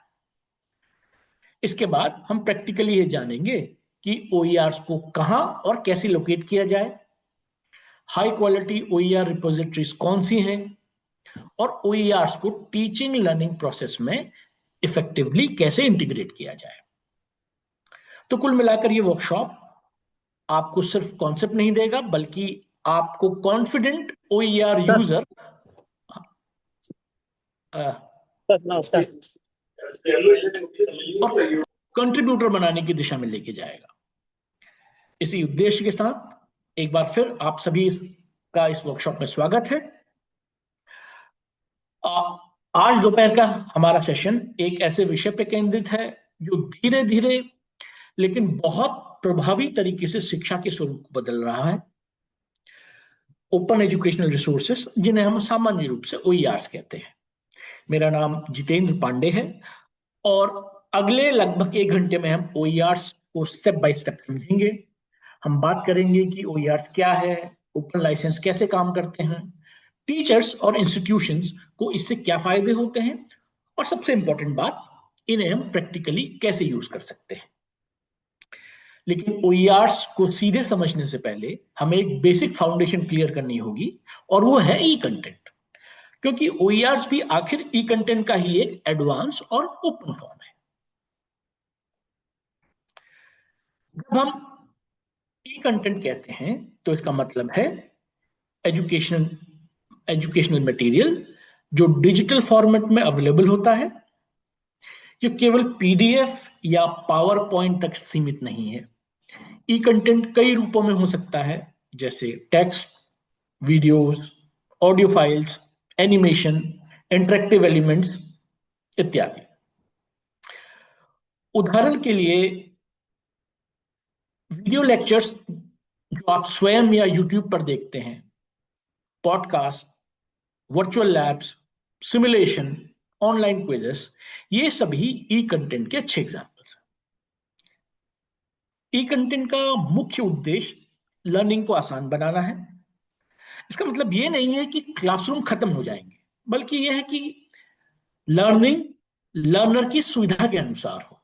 इसके बाद हम प्रैक्टिकली ये जानेंगे कि OERs को कहां और कैसे लोकेट किया जाए, हाई क्वालिटी OER रिपोजिटरीज कौन सी हैं, और OERs को टीचिंग लर्निंग प्रोसेस में इफेक्टिवली कैसे इंटीग्रेट किया जाए। तो कुल मिलाकर ये वर्कशॉप आपको सिर्फ कॉन्सेप्ट नहीं देगा, बल्कि आपको कॉन्फिडेंट OER यूजर और कंट्रीब्यूटर बनाने की दिशा में लेके जाएगा। इसी उद्देश्य के साथ एक बार फिर आप सभी का इस वर्कशॉप में स्वागत है। आज दोपहर का हमारा सेशन एक ऐसे विषय पे केंद्रित है जो धीरे धीरे लेकिन बहुत प्रभावी तरीके से शिक्षा के स्वरूप को बदल रहा है, ओपन एजुकेशनल रिसोर्सेस, जिन्हें हम सामान्य रूप से OERs कहते हैं। मेरा नाम जितेंद्र पांडे है और अगले लगभग 1 घंटे में हम OERs को स्टेप बाय स्टेप समझेंगे। हम बात करेंगे कि OERs क्या है, ओपन लाइसेंस कैसे काम करते हैं, टीचर्स और इंस्टीट्यूशंस को इससे क्या फायदे होते हैं, और सबसे इंपॉर्टेंट बात, इन्हें हम प्रैक्टिकली कैसे यूज कर सकते हैं। लेकिन OERs को सीधे समझने से पहले हमें एक बेसिक फाउंडेशन क्लियर करनी होगी, और वो है ई कंटेंट, क्योंकि OERs भी आखिर ई कंटेंट का ही एक एडवांस और ओपन फॉर्म है। जब हम ई कंटेंट कहते हैं तो इसका मतलब है एजुकेशनल मटेरियल जो डिजिटल फॉर्मेट में अवेलेबल होता है, जो केवल PDF या पावर पॉइंट तक सीमित नहीं है। ई कंटेंट कई रूपों में हो सकता है, जैसे text, videos, audio files, animation, interactive elements इत्यादि। उदाहरण के लिए वीडियो लेक्चर्स जो आप स्वयं या YouTube पर देखते हैं, podcast, virtual labs, simulation, online quizzes, ये सभी ई कंटेंट के अच्छे एग्जांपल्स हैं। ई कंटेंट का मुख्य उद्देश्य लर्निंग को आसान बनाना है। इसका मतलब ये नहीं है कि क्लासरूम खत्म हो जाएंगे, बल्कि यह है कि लर्निंग लर्नर की सुविधा के अनुसार हो,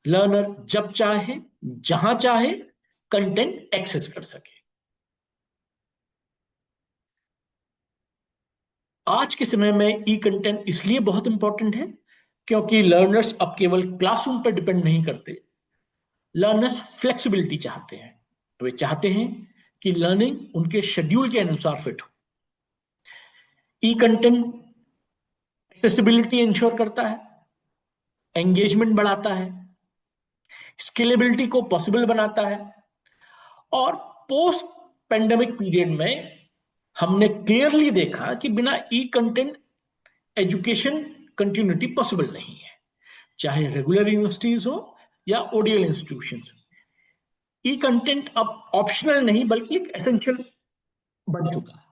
लर्नर जब चाहे जहां चाहे कंटेंट एक्सेस कर सके। आज के समय में ई कंटेंट इसलिए बहुत इंपॉर्टेंट है क्योंकि लर्नर्स अब केवल क्लासरूम पर डिपेंड नहीं करते, लर्नर्स फ्लेक्सिबिलिटी चाहते हैं। वे चाहते हैं कि लर्निंग उनके शेड्यूल के अनुसार फिट हो। ई कंटेंट एक्सेसिबिलिटी इंश्योर करता है, एंगेजमेंट बढ़ाता है, स्केलेबिलिटी को पॉसिबल बनाता है, और पोस्ट पेंडेमिक पीरियड में हमने क्लियरली देखा कि बिना ई कंटेंट एजुकेशन कंटिन्यूटी पॉसिबल नहीं है, चाहे रेगुलर यूनिवर्सिटीज हो या ODL इंस्टीट्यूशंस। ई कंटेंट अब ऑप्शनल नहीं बल्कि एक एसेंशियल बन चुका है।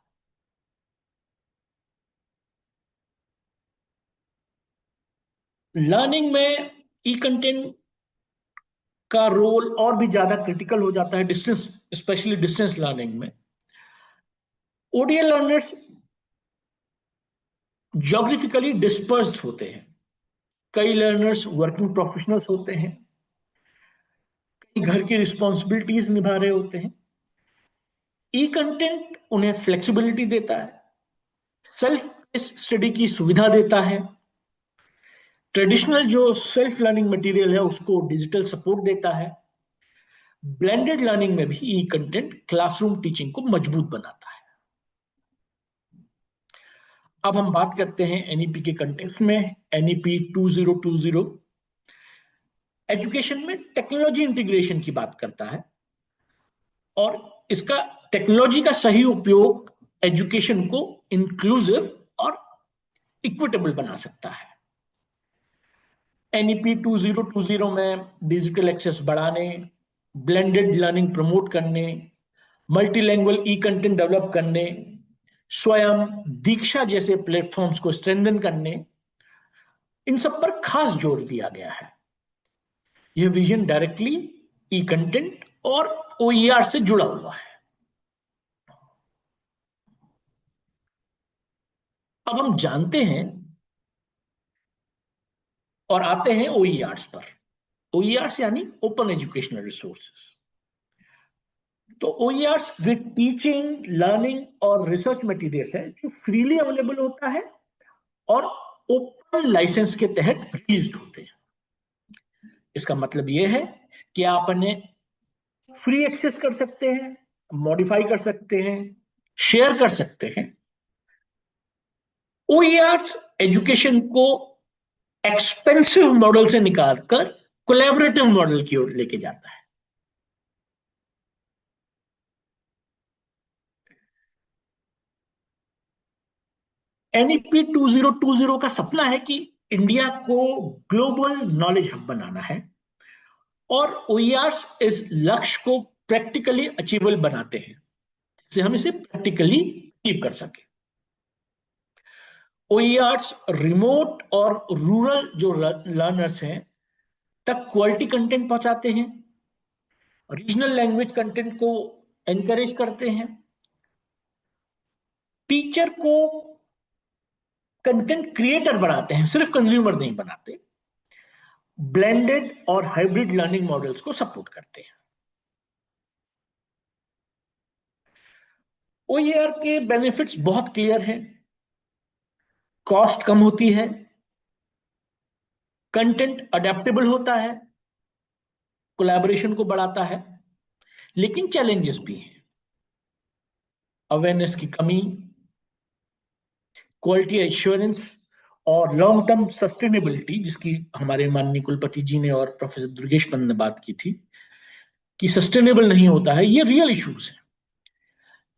लर्निंग में ई कंटेंट का रोल और भी ज्यादा क्रिटिकल हो जाता है डिस्टेंस, स्पेशली डिस्टेंस लर्निंग में। ODL लर्नर्स ज्योग्राफिकली डिस्पर्स्ड होते हैं, कई लर्नर्स वर्किंग प्रोफेशनल्स होते हैं, कई घर की रिस्पॉन्सिबिलिटीज निभा रहे होते हैं। ई कंटेंट उन्हें फ्लेक्सिबिलिटी देता है, सेल्फ स्टडी की सुविधा देता है, ट्रेडिशनल जो सेल्फ लर्निंग मटेरियल है उसको डिजिटल सपोर्ट देता है। ब्लेंडेड लर्निंग में भी ई कंटेंट क्लासरूम टीचिंग को मजबूत बनाता है। अब हम बात करते हैं NEP के कंटेक्स्ट में। NEP 2020 एजुकेशन में टेक्नोलॉजी इंटीग्रेशन की बात करता है, और इसका टेक्नोलॉजी का सही उपयोग एजुकेशन को इंक्लूसिव और इक्विटेबल बना सकता है। NEP 2020 में डिजिटल एक्सेस बढ़ाने, ब्लेंडेड लर्निंग प्रमोट करने, मल्टीलैंग्वेज ई कंटेंट डेवलप करने, स्वयं, दीक्षा जैसे प्लेटफॉर्म्स को स्ट्रेंथन करने, इन सब पर खास जोर दिया गया है। यह विजन डायरेक्टली ई कंटेंट और OER से जुड़ा हुआ है। अब हम जानते हैं और आते हैं OERs पर। OERs यानी ओपन एजुकेशनल रिसोर्सेज। तो OERs विद टीचिंग, लर्निंग और रिसर्च मटेरियल है जो फ्रीली अवेलेबल होता है और ओपन लाइसेंस के तहत रिलीज होते हैं। इसका मतलब यह है कि आप इन्हें फ्री एक्सेस कर सकते हैं, मॉडिफाई कर सकते हैं, शेयर कर सकते हैं। OERs एजुकेशन को एक्सपेंसिव मॉडल से निकालकर कोलैबोरेटिव मॉडल की ओर लेके जाता है। NEP 2020 का सपना है कि इंडिया को ग्लोबल नॉलेज हब बनाना है और OERs इस लक्ष्य को प्रैक्टिकली अचीवेबल बनाते हैं, जिससे हम इसे प्रैक्टिकली अचीव कर सके। OERs रिमोट और रूरल जो लर्नर्स हैं तक क्वालिटी कंटेंट पहुंचाते हैं, रीजनल लैंग्वेज कंटेंट को एनकरेज करते हैं, टीचर को कंटेंट क्रिएटर बनाते हैं, सिर्फ कंज्यूमर नहीं बनाते, ब्लेंडेड और हाइब्रिड लर्निंग मॉडल्स को सपोर्ट करते हैं। OER के बेनिफिट्स बहुत क्लियर हैं। कॉस्ट कम होती है, कंटेंट अडेप्टेबल होता है, कोलैबोरेशन को बढ़ाता है, लेकिन चैलेंजेस भी हैं। अवेयरनेस की कमी, क्वालिटी एश्योरेंस और लॉन्ग टर्म सस्टेनेबिलिटी, जिसकी हमारे माननीय कुलपति जी ने और प्रोफेसर दुर्गेश पंत ने बात की थी कि सस्टेनेबल नहीं होता है, ये रियल इश्यूज है।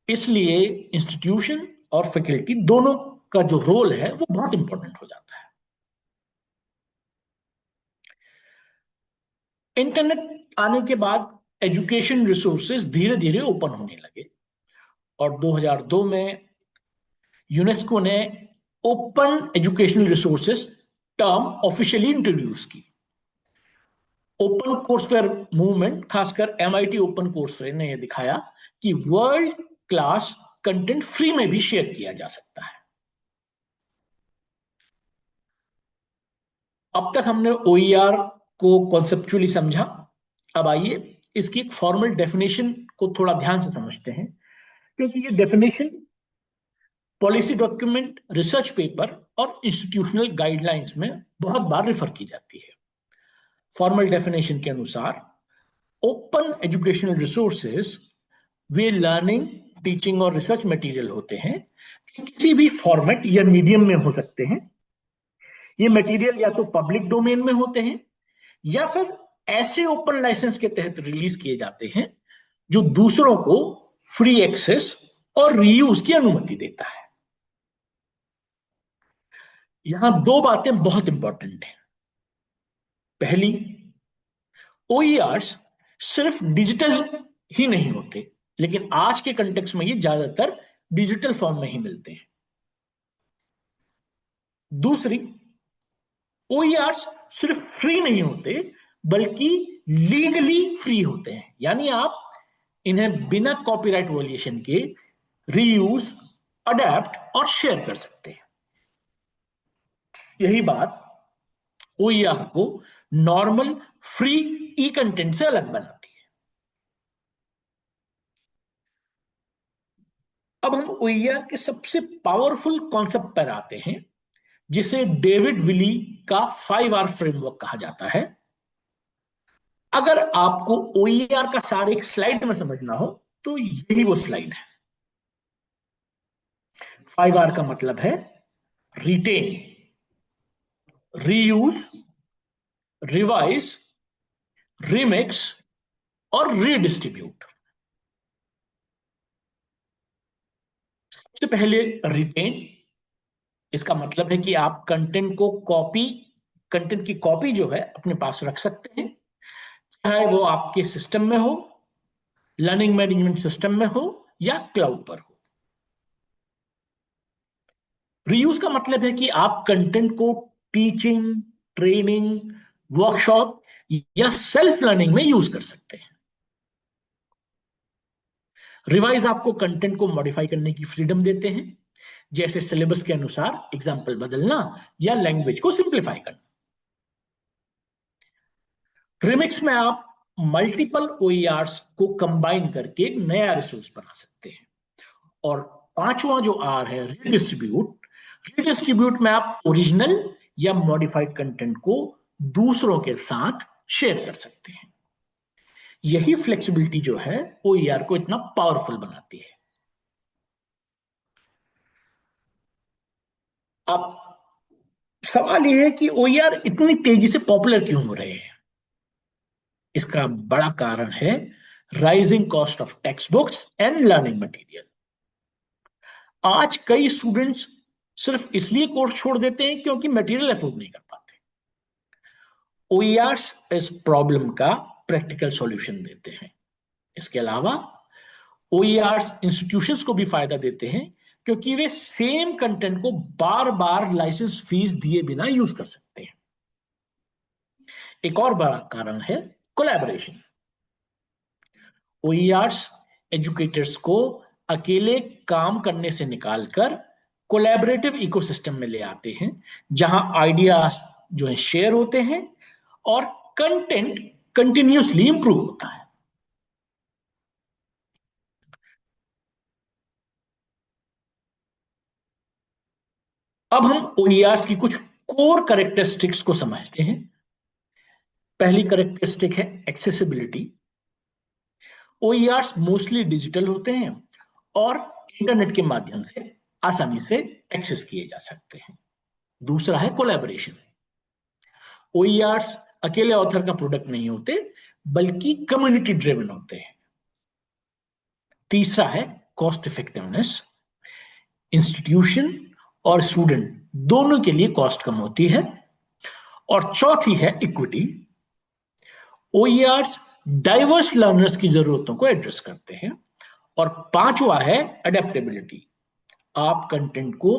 इसलिए इंस्टीट्यूशन और फैकल्टी दोनों का जो रोल है वो बहुत इंपॉर्टेंट हो जाता है। इंटरनेट आने के बाद एजुकेशन रिसोर्सेज धीरे धीरे ओपन होने लगे और 2002 में यूनेस्को ने open educational resources term officially introduce की। ओपन कोर्सवेयर मूवमेंट, खासकर MIT ओपन कोर्सवेयर ने यह दिखाया कि वर्ल्ड क्लास कंटेंट फ्री में भी शेयर किया जा सकता है। अब तक हमने OER को कॉन्सेप्चुअली समझा। अब आइए इसकी एक फॉर्मल डेफिनेशन को थोड़ा ध्यान से समझते हैं, क्योंकि ये definition policy document, research paper और इंस्टीट्यूशनल गाइडलाइंस में बहुत बार रेफर की जाती है। फॉर्मल डेफिनेशन के अनुसार ओपन एजुकेशनल रिसोर्सेज वे लर्निंग, टीचिंग और रिसर्च मटेरियल होते हैं जो किसी भी फॉर्मेट या मीडियम में हो सकते हैं। ये मटेरियल या तो पब्लिक डोमेन में होते हैं या फिर ऐसे ओपन लाइसेंस के तहत रिलीज किए जाते हैं जो दूसरों को फ्री एक्सेस और रीयूज की अनुमति देता है। यहां दो बातें बहुत इंपॉर्टेंट हैं। पहली, OERs सिर्फ डिजिटल ही नहीं होते, लेकिन आज के कंटेक्स्ट में ये ज्यादातर डिजिटल फॉर्म में ही मिलते हैं। दूसरी, OERs सिर्फ फ्री नहीं होते बल्कि लीगली फ्री होते हैं, यानी आप इन्हें बिना कॉपीराइट वॉल्यूशन के रीयूज, अडेप्ट और शेयर कर सकते हैं। यही बात OER को नॉर्मल फ्री ई कंटेंट से अलग बनाती है। अब हम OER के सबसे पावरफुल कॉन्सेप्ट पर आते हैं, जिसे डेविड विली का 5R फ्रेमवर्क कहा जाता है। अगर आपको OER का सार एक स्लाइड में समझना हो तो यही वो स्लाइड है। 5R का मतलब है रिटेन, रीयूज, रिवाइज, रिमिक्स और रीडिस्ट्रीब्यूट। सबसे पहले रिटेन, इसका मतलब है कि आप कंटेंट की कॉपी जो है अपने पास रख सकते हैं, चाहे वो आपके सिस्टम में हो, लर्निंग मैनेजमेंट सिस्टम में हो या क्लाउड पर हो। रीयूज का मतलब है कि आप कंटेंट को टीचिंग, ट्रेनिंग, वर्कशॉप या सेल्फ लर्निंग में यूज कर सकते हैं। रिवाइज आपको कंटेंट को मॉडिफाई करने की फ्रीडम देते हैं, जैसे सिलेबस के अनुसार एग्जाम्पल बदलना या लैंग्वेज को सिंप्लीफाई करना। रिमिक्स में आप मल्टीपल ओईआरस को कंबाइन करके एक नया रिसोर्स बना सकते हैं। और पांचवा जो आर है रीडिस्ट्रीब्यूट, रीडिस्ट्रीब्यूट में आप ओरिजिनल या मॉडिफाइड कंटेंट को दूसरों के साथ शेयर कर सकते हैं। यही फ्लेक्सिबिलिटी जो है ओईआर को इतना पावरफुल बनाती है। अब सवाल यह है कि ओईआर इतनी तेजी से पॉपुलर क्यों हो रहे हैं? इसका बड़ा कारण है rising cost of text books and learning material. आज कई स्टूडेंट्स सिर्फ इसलिए कोर्स छोड़ देते हैं क्योंकि मटेरियल अफोर्ड नहीं कर पाते। ओईआर्स इस प्रॉब्लम का प्रैक्टिकल सॉल्यूशन देते हैं। इसके अलावा ओईआर्स इंस्टीट्यूशंस को भी फायदा देते हैं क्योंकि वे सेम कंटेंट को बार बार लाइसेंस फीस दिए बिना यूज कर सकते हैं। एक और बड़ा कारण है कोलैबोरेशन। ओईआर्स एजुकेटर्स को अकेले काम करने से निकालकर कोलैबोरेटिव इकोसिस्टम में ले आते हैं, जहां आइडियाज जो है शेयर होते हैं और कंटेंट कंटिन्यूअसली इंप्रूव होता है। अब हम ओईआर्स की कुछ कोर कैरेक्टरिस्टिक्स को समझते हैं। पहली कैरेक्टरिस्टिक है एक्सेसिबिलिटी। ओईआर्स मोस्टली डिजिटल होते हैं और इंटरनेट के माध्यम से आसानी से एक्सेस किए जा सकते हैं। दूसरा है कोलैबोरेशन। ओईआर्स अकेले ऑथर का प्रोडक्ट नहीं होते बल्कि कम्युनिटी ड्रिवन होते हैं। तीसरा है कॉस्ट इफेक्टिवनेस। इंस्टीट्यूशन और स्टूडेंट दोनों के लिए कॉस्ट कम होती है। और चौथी है इक्विटी। ओईआर्स डाइवर्स लर्नर्स की जरूरतों को एड्रेस करते हैं। और पांचवा है अडेप्टेबिलिटी। आप कंटेंट को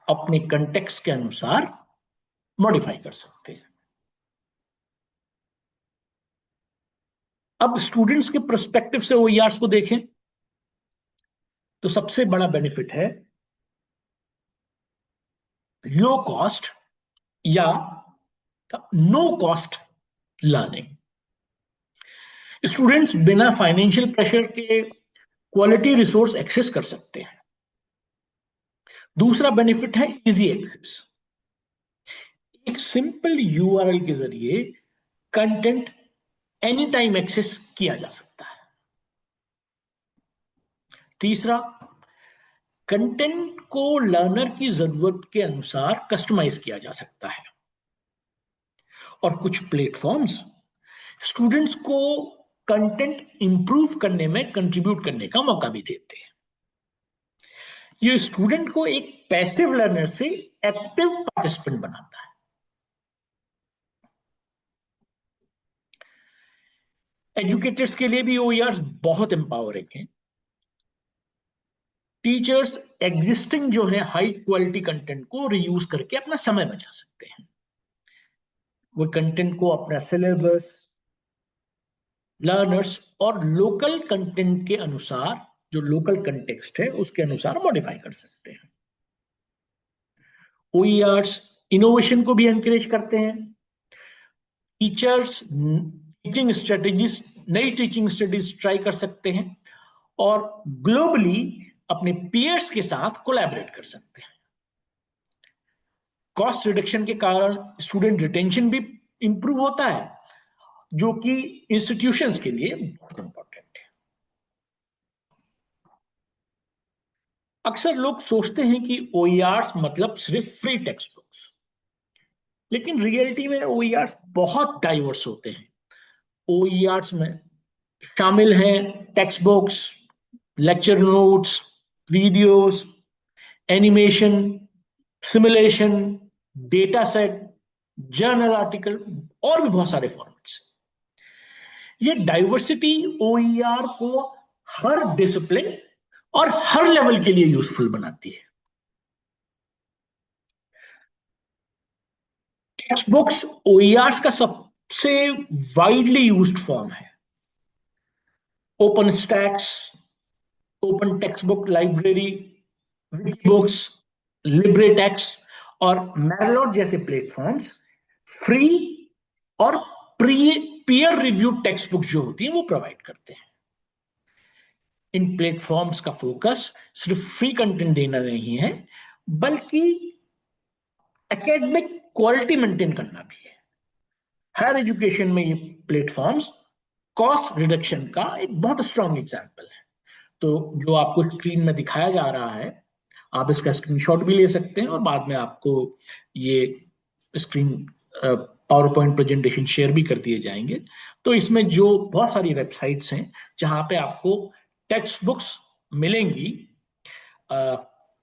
अपने कंटेक्स्ट के अनुसार मॉडिफाई कर सकते हैं। अब स्टूडेंट्स के पर्सपेक्टिव से ओईआर्स को देखें तो सबसे बड़ा बेनिफिट है लो कॉस्ट या नो कॉस्ट लर्निंग। स्टूडेंट्स बिना फाइनेंशियल प्रेशर के क्वालिटी रिसोर्स एक्सेस कर सकते हैं। दूसरा बेनिफिट है इजी एक्सेस। एक सिंपल यूआरएल के जरिए कंटेंट एनी टाइम एक्सेस किया जा सकता है। तीसरा, कंटेंट को लर्नर की जरूरत के अनुसार कस्टमाइज किया जा सकता है। और कुछ प्लेटफॉर्म्स स्टूडेंट्स को कंटेंट इंप्रूव करने में कंट्रीब्यूट करने का मौका भी देते हैं। ये स्टूडेंट को एक पैसिव लर्नर से एक्टिव पार्टिसिपेंट बनाता है। एजुकेटर्स के लिए भी ओईआर्स बहुत एम्पावरिंग है। टीचर्स एग्जिस्टिंग जो है हाई क्वालिटी कंटेंट को रीयूज करके अपना समय बचा सकते हैं। वो कंटेंट को अपना सिलेबस, लर्नर्स और लोकल कंटेंट के अनुसार, जो लोकल कंटेक्स्ट है उसके अनुसार मॉडिफाई कर सकते हैं। ओईआर्स इनोवेशन को भी एनकरेज करते हैं। टीचर्स टीचिंग स्ट्रेटेजीज, नई टीचिंग स्ट्रेटेजीज ट्राई कर सकते हैं और ग्लोबली अपने पीयर्स के साथ कोलैबोरेट कर सकते हैं। कॉस्ट रिडक्शन के कारण स्टूडेंट रिटेंशन भी इंप्रूव होता है, जो कि इंस्टीट्यूशंस के लिए बहुत इंपॉर्टेंट है। अक्सर लोग सोचते हैं कि ओईआर्स मतलब सिर्फ फ्री टेक्स्ट बुक्स, लेकिन रियलिटी में ओईआर्स बहुत डाइवर्स होते हैं। ओईआर्स में शामिल हैं text books, lecture notes, videos, animation, simulation, data set, journal article और भी बहुत सारे फॉर्मेट्स। ये डाइवर्सिटी ओईआर को हर डिसिप्लिन और हर लेवल के लिए यूजफुल बनाती है। टेक्स्ट बुक्स ओईआर्स का सबसे वाइडली यूज्ड फॉर्म है। Open stax, open text book library, wikibooks, libretexts और मैरलॉट जैसे प्लेटफॉर्म्स फ्री और पीयर रिव्यू टेक्स्ट बुक जो होती हैं वो प्रोवाइड करते हैं। इन प्लेटफॉर्म्स का फोकस सिर्फ फ्री कंटेंट देना नहीं है, बल्कि एकेडमिक क्वालिटी मेंटेन करना भी है। हायर एजुकेशन में ये प्लेटफॉर्म्स कॉस्ट रिडक्शन का एक बहुत स्ट्रॉन्ग एग्जाम्पल है। तो जो आपको स्क्रीन में दिखाया जा रहा है, आप इसका स्क्रीनशॉट भी ले सकते हैं और बाद में आपको ये screen power point presentation share भी कर दिए जाएंगे। तो इसमें जो बहुत सारी वेबसाइट्स हैं जहां पे आपको टेक्स्ट बुक्स मिलेंगी,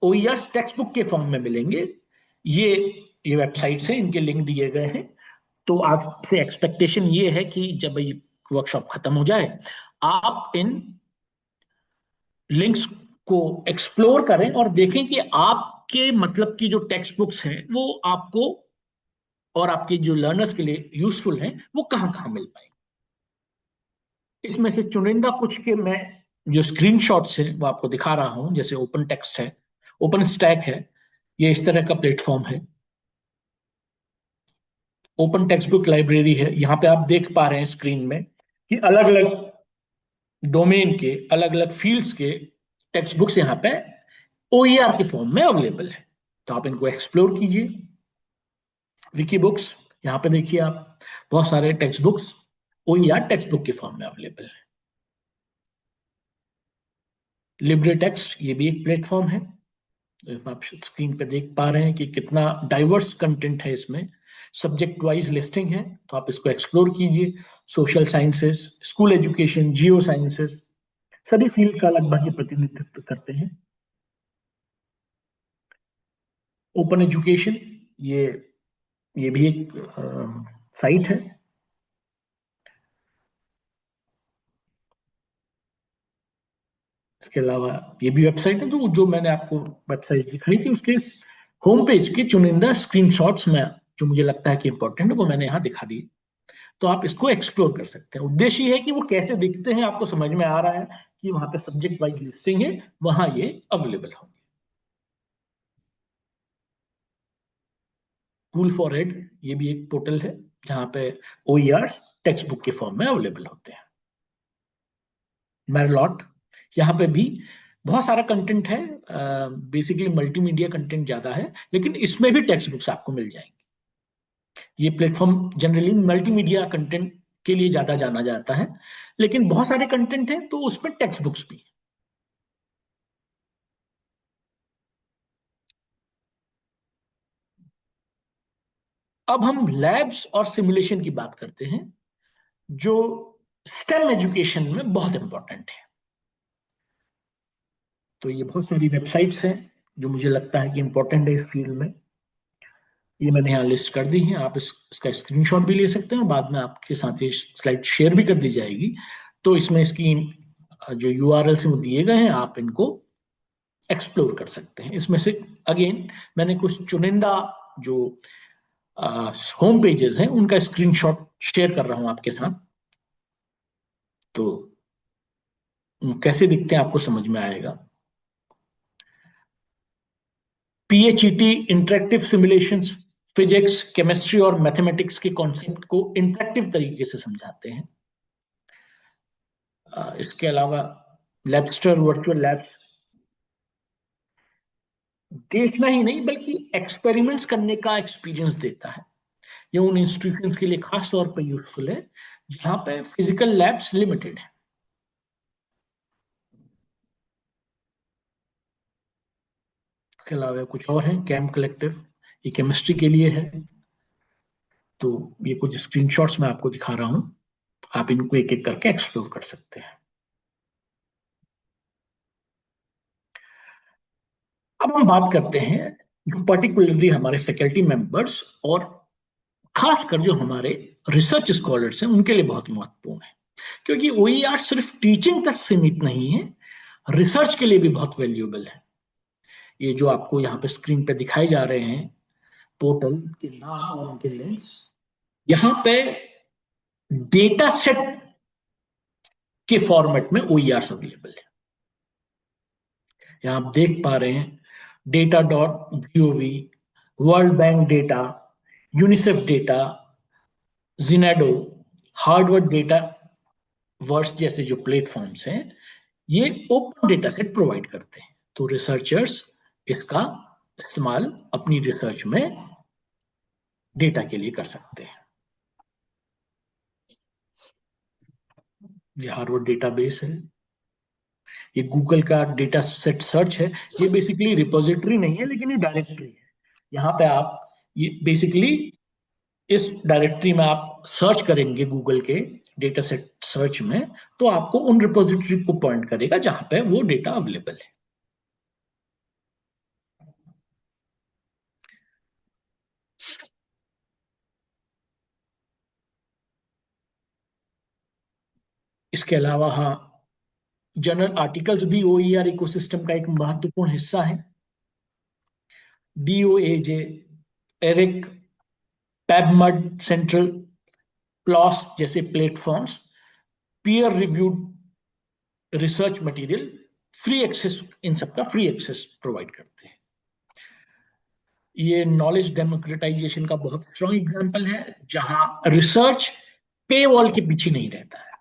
ओईआर टेक्स्ट बुक के फॉर्म में मिलेंगे। ये वेबसाइट्स हैं, इनके लिंक दिए गए हैं। तो आपसे एक्सपेक्टेशन ये है कि जब ये वर्कशॉप खत्म हो जाए, आप इन लिंक्स को एक्सप्लोर करें और देखें कि आपके मतलब की जो टेक्स्ट बुक्स हैं वो आपको और आपके जो लर्नर्स के लिए यूजफुल हैं वो कहां कहां मिल पाएंगे। इसमें से चुनिंदा कुछ के मैं जो स्क्रीनशॉट्स हैं वो आपको दिखा रहा हूं। जैसे ओपन टेक्स्ट है, ओपन स्टैक है, ये इस तरह का प्लेटफॉर्म है। ओपन टेक्स्ट बुक लाइब्रेरी है, यहां पे आप देख पा रहे हैं स्क्रीन में कि अलग अलग डोमेन के, अलग अलग फील्ड्स के टेक्स्ट बुक्स यहाँ पे ओईआर के फॉर्म में अवेलेबल है। तो आप इनको एक्सप्लोर कीजिए। विकी बुक्स, यहाँ पे देखिए आप, बहुत सारे text books OER text book के फॉर्म में अवेलेबल है। लिब्रेटेक्स्ट, ये भी एक प्लेटफॉर्म है। आप स्क्रीन पे देख पा रहे हैं कि कितना डाइवर्स कंटेंट है इसमें, सब्जेक्ट वाइज लिस्टिंग है। तो आप इसको एक्सप्लोर कीजिए। सोशल साइंसेस, स्कूल एजुकेशन, जियो साइंसेस, सभी फील्ड का लगभग ये प्रतिनिधित्व करते हैं। ओपन एजुकेशन, ये भी एक साइट है। इसके अलावा ये भी वेबसाइट है। तो जो मैंने आपको वेबसाइट दिखाई थी उसके होम पेज के चुनिंदा स्क्रीनशॉट्स में जो मुझे लगता है कि इंपॉर्टेंट है वो मैंने यहाँ दिखा दिए। तो आप इसको एक्सप्लोर कर सकते हैं। उद्देश्य ये है कि वो कैसे दिखते हैं आपको समझ में आ रहा है कि वहां पे सब्जेक्ट वाइज लिस्टिंग है, वहां ये अवेलेबल होंगे। कूल फॉर एड, ये भी एक पोर्टल है जहां पे ओईआर टेक्स्ट बुक के फॉर्म में अवेलेबल होते हैं। मैरलॉट, यहाँ पे भी बहुत सारा कंटेंट है। बेसिकली मल्टीमीडिया कंटेंट ज्यादा है, लेकिन इसमें भी टेक्स्ट बुक्स आपको मिल जाएंगे। ये प्लेटफॉर्म जनरली मल्टीमीडिया कंटेंट के लिए ज्यादा जाना जाता है, लेकिन बहुत सारे कंटेंट है तो उसमें टेक्स्ट बुक्स भी। अब हम लैब्स और सिमुलेशन की बात करते हैं, जो स्टेम एजुकेशन में बहुत इंपॉर्टेंट है। तो ये बहुत सारी वेबसाइट्स हैं जो मुझे लगता है कि इंपॉर्टेंट है इस फील्ड में। ये मैंने यहाँ लिस्ट कर दी है। आप इसका स्क्रीनशॉट भी ले सकते हैं, बाद में आपके साथ ये स्लाइड शेयर भी कर दी जाएगी। तो इसमें इसकी जो यूआरएल से दिए गए हैं, आप इनको एक्सप्लोर कर सकते हैं। इसमें से अगेन मैंने कुछ चुनिंदा जो होम पेजेस हैं उनका स्क्रीनशॉट शेयर कर रहा हूं आपके साथ। तो कैसे दिखते हैं आपको समझ में आएगा। पीएचईटी इंटरेक्टिव सिमुलेशंस फिजिक्स, केमिस्ट्री और मैथमेटिक्स के कॉन्सेप्ट को इंटरेक्टिव तरीके से समझाते हैं। इसके अलावा लैबस्टर वर्चुअल लैब्स देखना ही नहीं बल्कि एक्सपेरिमेंट्स करने का एक्सपीरियंस देता है। ये उन इंस्टीट्यूशंस के लिए खास तौर पर यूजफुल है जहां पे फिजिकल लैब्स लिमिटेड है। इसके अलावा कुछ और है, कैम कलेक्टिव, ये केमिस्ट्री के लिए है। तो ये कुछ स्क्रीनशॉट्स मैं आपको दिखा रहा हूं, आप इनको एक एक करके एक्सप्लोर कर सकते हैं। अब हम बात करते हैं जो पर्टिकुलरली हमारे फैकल्टी मेंबर्स और खासकर जो हमारे रिसर्च स्कॉलर्स हैं उनके लिए बहुत महत्वपूर्ण है, क्योंकि ओईआर सिर्फ टीचिंग तक सीमित नहीं है, रिसर्च के लिए भी बहुत वैल्यूएबल है। ये जो आपको यहाँ पे स्क्रीन पे दिखाए जा रहे हैं पोर्टल के नाम और उनके लिंक्स, यहाँ पे डेटा सेट के फॉर्मेट में OERs अवेलेबल है। यहां आप देख पा रहे हैं data.gov, world bank data, UNICEF data, Zenodo, Harvard Dataverse जैसे जो प्लेटफॉर्म्स हैं, ये ओपन डेटा सेट प्रोवाइड करते हैं। तो रिसर्चर्स इसका इस्तेमाल अपनी रिसर्च में डेटा के लिए कर सकते हैं। ये हार्वर्ड डेटाबेस है, ये गूगल का डेटा सेट सर्च है। ये बेसिकली रिपोजिटरी नहीं है, लेकिन ये डायरेक्टरी है। यहाँ पे आप ये बेसिकली इस डायरेक्टरी में आप सर्च करेंगे गूगल के डेटा सेट सर्च में, तो आपको उन रिपोजिटरी को पॉइंट करेगा जहां पे वो डेटा अवेलेबल है। इसके अलावा हाँ, जर्नल आर्टिकल्स भी OER इकोसिस्टम का एक महत्वपूर्ण हिस्सा है। DOAJ, ERIC, PubMed central, PLOS जैसे platforms peer reviewed research material free access, इन सबका फ्री एक्सेस प्रोवाइड करते हैं। ये नॉलेज डेमोक्रेटाइजेशन का बहुत स्ट्रॉन्ग एग्जांपल है, जहां रिसर्च पे वॉल के पीछे नहीं रहता है।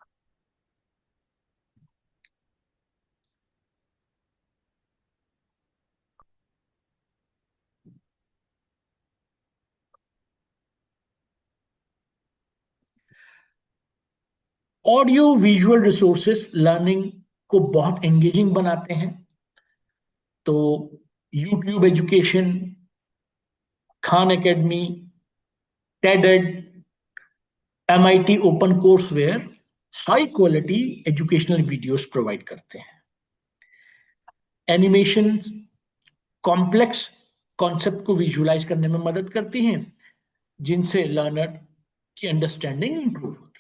ऑडियो विजुअल रिसोर्सेस लर्निंग को बहुत एंगेजिंग बनाते हैं। तो YouTube education, Khan academy, TED Ed, MIT open courseware high quality educational videos provide करते हैं। एनिमेशन कॉम्प्लेक्स कॉन्सेप्ट को विजुअलाइज करने में मदद करती हैं, जिनसे लर्नर की अंडरस्टैंडिंग इंप्रूव होती है।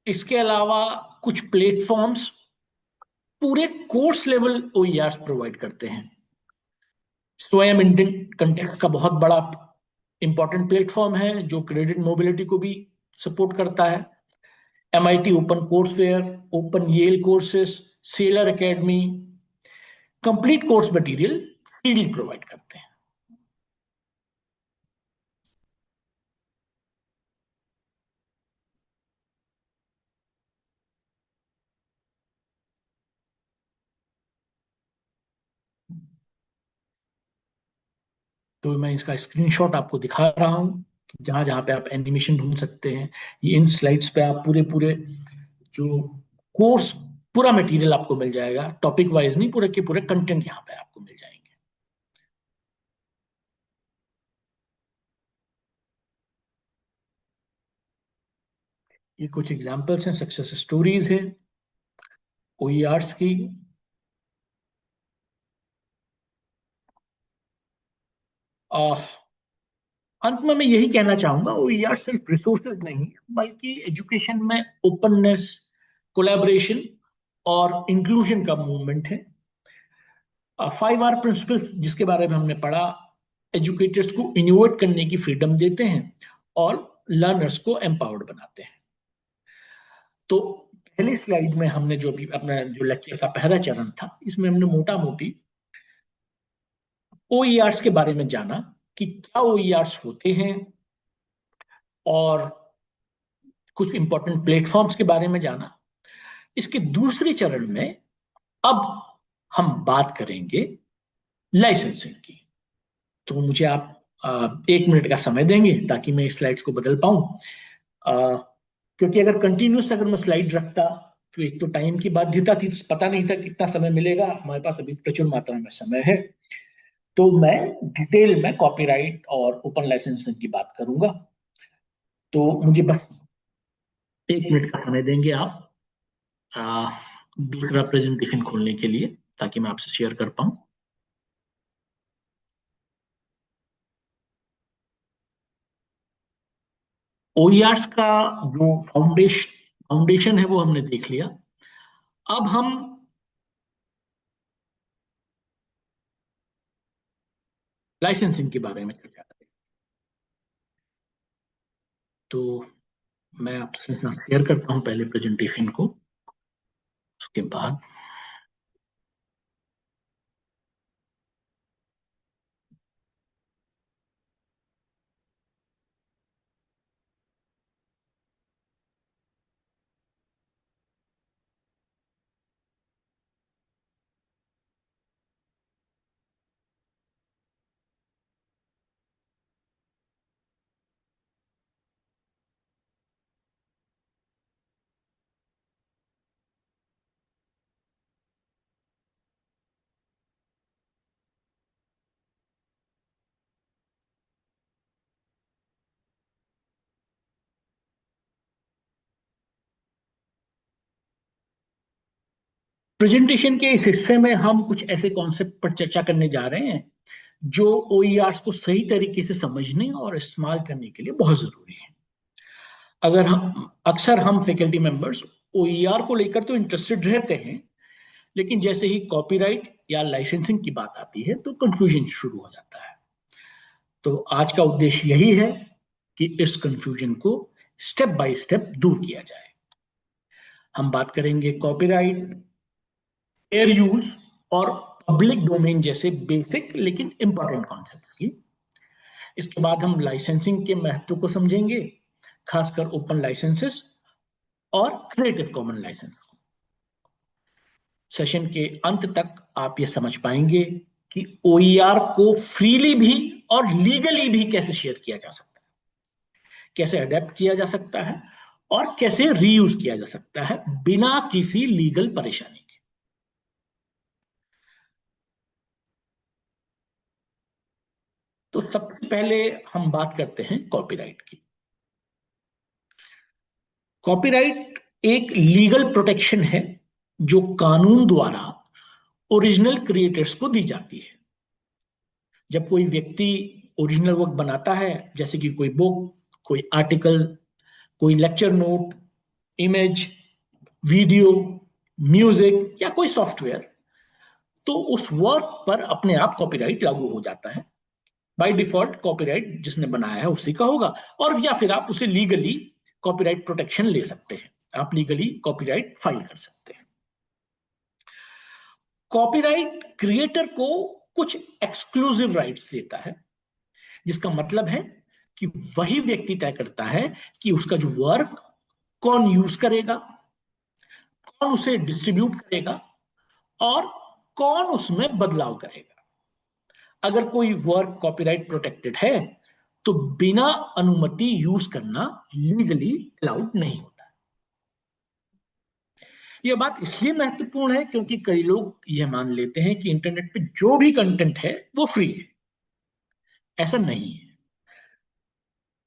इसके अलावा कुछ प्लेटफॉर्म्स पूरे कोर्स लेवल OERs प्रोवाइड करते हैं। स्वयं इंडियन कंटेक्स्ट का बहुत बड़ा इंपॉर्टेंट प्लेटफॉर्म है, जो क्रेडिट मोबिलिटी को भी सपोर्ट करता है। MIT open courseware, open Yale courses, Saylor academy complete course material freely provide करते हैं। तो मैं इसका स्क्रीनशॉट आपको दिखा रहा हूं, जहां जहां पे आप एनिमेशन ढूंढ सकते हैं। ये इन स्लाइड्स पे आप पूरे पूरे जो कोर्स पूरा मटेरियल आपको मिल जाएगा, टॉपिक वाइज नहीं, पूरे के पूरे कंटेंट यहाँ पे आपको मिल जाएंगे। ये कुछ एग्जांपल्स हैं, सक्सेस स्टोरीज हैं OERs की। अंत में मैं यही कहना चाहूंगा, OER सिर्फ रिसोर्सेज नहीं, बल्कि एजुकेशन में ओपननेस, कोलैबोरेशन और इंक्लूजन का मूवमेंट है। 5R प्रिंसिपल्स जिसके बारे में हमने पढ़ा, एजुकेटर्स को इनोवेट करने की फ्रीडम देते हैं और लर्नर्स को एम्पावर्ड बनाते हैं। तो पहली स्लाइड में हमने जो भी अपना जो लेक्चर का पहला चरण था, इसमें हमने मोटा मोटी OERs के बारे में जाना कि क्या OERs होते हैं, और कुछ इंपॉर्टेंट प्लेटफॉर्म्स के बारे में जाना। इसके दूसरे चरण में अब हम बात करेंगे लाइसेंसिंग की। तो मुझे आप 1 मिनट का समय देंगे ताकि मैं स्लाइड्स को बदल पाऊं, क्योंकि अगर कंटिन्यूस अगर मैं स्लाइड रखता तो एक तो टाइम की बाध्यता थी, पता नहीं था कितना समय मिलेगा। हमारे पास अभी प्रचुर मात्रा में समय है, तो मैं डिटेल में कॉपीराइट और ओपन लाइसेंसिंग की बात करूंगा। तो मुझे बस 1 मिनट का समय देंगे आप दूसरा प्रेजेंटेशन खोलने के लिए, ताकि मैं आपसे शेयर कर पाऊं। OERs का जो फाउंडेशन है वो हमने देख लिया। अब हम लाइसेंसिंग के बारे में चर्चा करें। तो मैं आपसे शेयर करता हूं पहले प्रेजेंटेशन को, उसके बाद प्रेजेंटेशन के इस हिस्से में हम कुछ ऐसे कॉन्सेप्ट पर चर्चा करने जा रहे हैं जो OERs को सही तरीके से समझने और इस्तेमाल करने के लिए बहुत जरूरी है। अक्सर हम फैकल्टी मेंबर्स OER को लेकर तो इंटरेस्टेड रहते हैं, लेकिन जैसे ही कॉपीराइट या लाइसेंसिंग की बात आती है तो कंफ्यूजन शुरू हो जाता है। तो आज का उद्देश्य यही है कि इस कंफ्यूजन को स्टेप बाय स्टेप दूर किया जाए। हम बात करेंगे कॉपीराइट, फेयर यूज और पब्लिक डोमेन जैसे बेसिक लेकिन इंपॉर्टेंट कॉन्सेप्ट की। इसके बाद हम लाइसेंसिंग के महत्व को समझेंगे, खासकर ओपन लाइसेंसेस और क्रिएटिव कॉमन लाइसेंस। सेशन के अंत तक आप ये समझ पाएंगे कि OER को फ्रीली भी और लीगली भी कैसे शेयर किया जा सकता है, कैसे अडेप्ट किया जा सकता है और कैसे रीयूज किया जा सकता है बिना किसी लीगल परेशानी के। तो सबसे पहले हम बात करते हैं कॉपीराइट की। कॉपीराइट एक लीगल प्रोटेक्शन है जो कानून द्वारा ओरिजिनल क्रिएटर्स को दी जाती है। जब कोई व्यक्ति ओरिजिनल वर्क बनाता है, जैसे कि कोई बुक, कोई आर्टिकल, कोई lecture note, image, video, music या कोई सॉफ्टवेयर, तो उस वर्क पर अपने आप कॉपीराइट लागू हो जाता है। बाय डिफॉल्ट कॉपीराइट जिसने बनाया है उसी का होगा, और या फिर आप उसे लीगली कॉपीराइट प्रोटेक्शन ले सकते हैं, आप लीगली कॉपीराइट फाइल कर सकते हैं। कॉपीराइट क्रिएटर को कुछ एक्सक्लूसिव राइट्स देता है, जिसका मतलब है कि वही व्यक्ति तय करता है कि उसका जो वर्क कौन यूज करेगा, कौन उसे डिस्ट्रीब्यूट करेगा और कौन उसमें बदलाव करेगा। अगर कोई वर्क कॉपीराइट प्रोटेक्टेड है तो बिना अनुमति यूज करना लीगली अलाउड नहीं होता। यह बात इसलिए महत्वपूर्ण है क्योंकि कई लोग यह मान लेते हैं कि इंटरनेट पे जो भी कंटेंट है वो फ्री है। ऐसा नहीं है।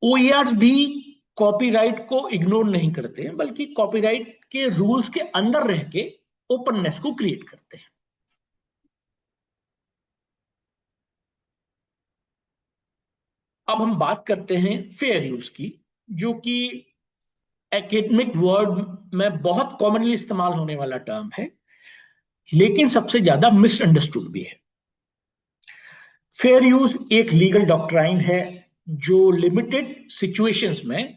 OERs भी कॉपीराइट को इग्नोर नहीं करते, बल्कि कॉपीराइट के रूल्स के अंदर रह के ओपननेस को क्रिएट करते हैं। अब हम बात करते हैं फेयर यूज की, जो कि एकेडमिक वर्ड में बहुत कॉमनली इस्तेमाल होने वाला टर्म है, लेकिन सबसे ज्यादा मिसअंडरस्टूड भी है। फेयर यूज एक लीगल डॉक्ट्राइन है जो लिमिटेड सिचुएशंस में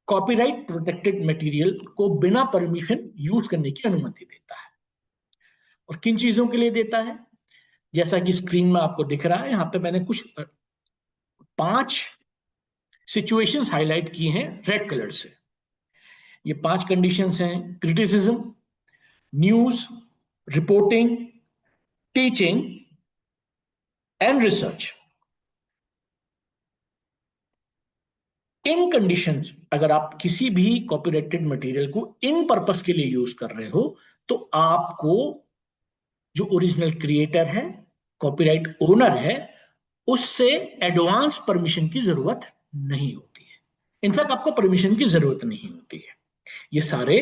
कॉपीराइट प्रोटेक्टेड मटेरियल को बिना परमिशन यूज करने की अनुमति देता है। और किन चीजों के लिए देता है? जैसा कि स्क्रीन में आपको दिख रहा है, यहां पे मैंने कुछ 5 सिचुएशंस हाईलाइट की हैं रेड कलर से। ये 5 कंडीशंस हैं: criticism, news, reporting, teaching and research. In conditions, अगर आप किसी भी कॉपीराइटेड मटेरियल को इन पर्पस के लिए यूज कर रहे हो तो आपको जो ओरिजिनल क्रिएटर है, कॉपीराइट ओनर है, उससे एडवांस परमिशन की जरूरत नहीं होती है। इनफैक्ट आपको परमिशन की जरूरत नहीं होती है। ये सारे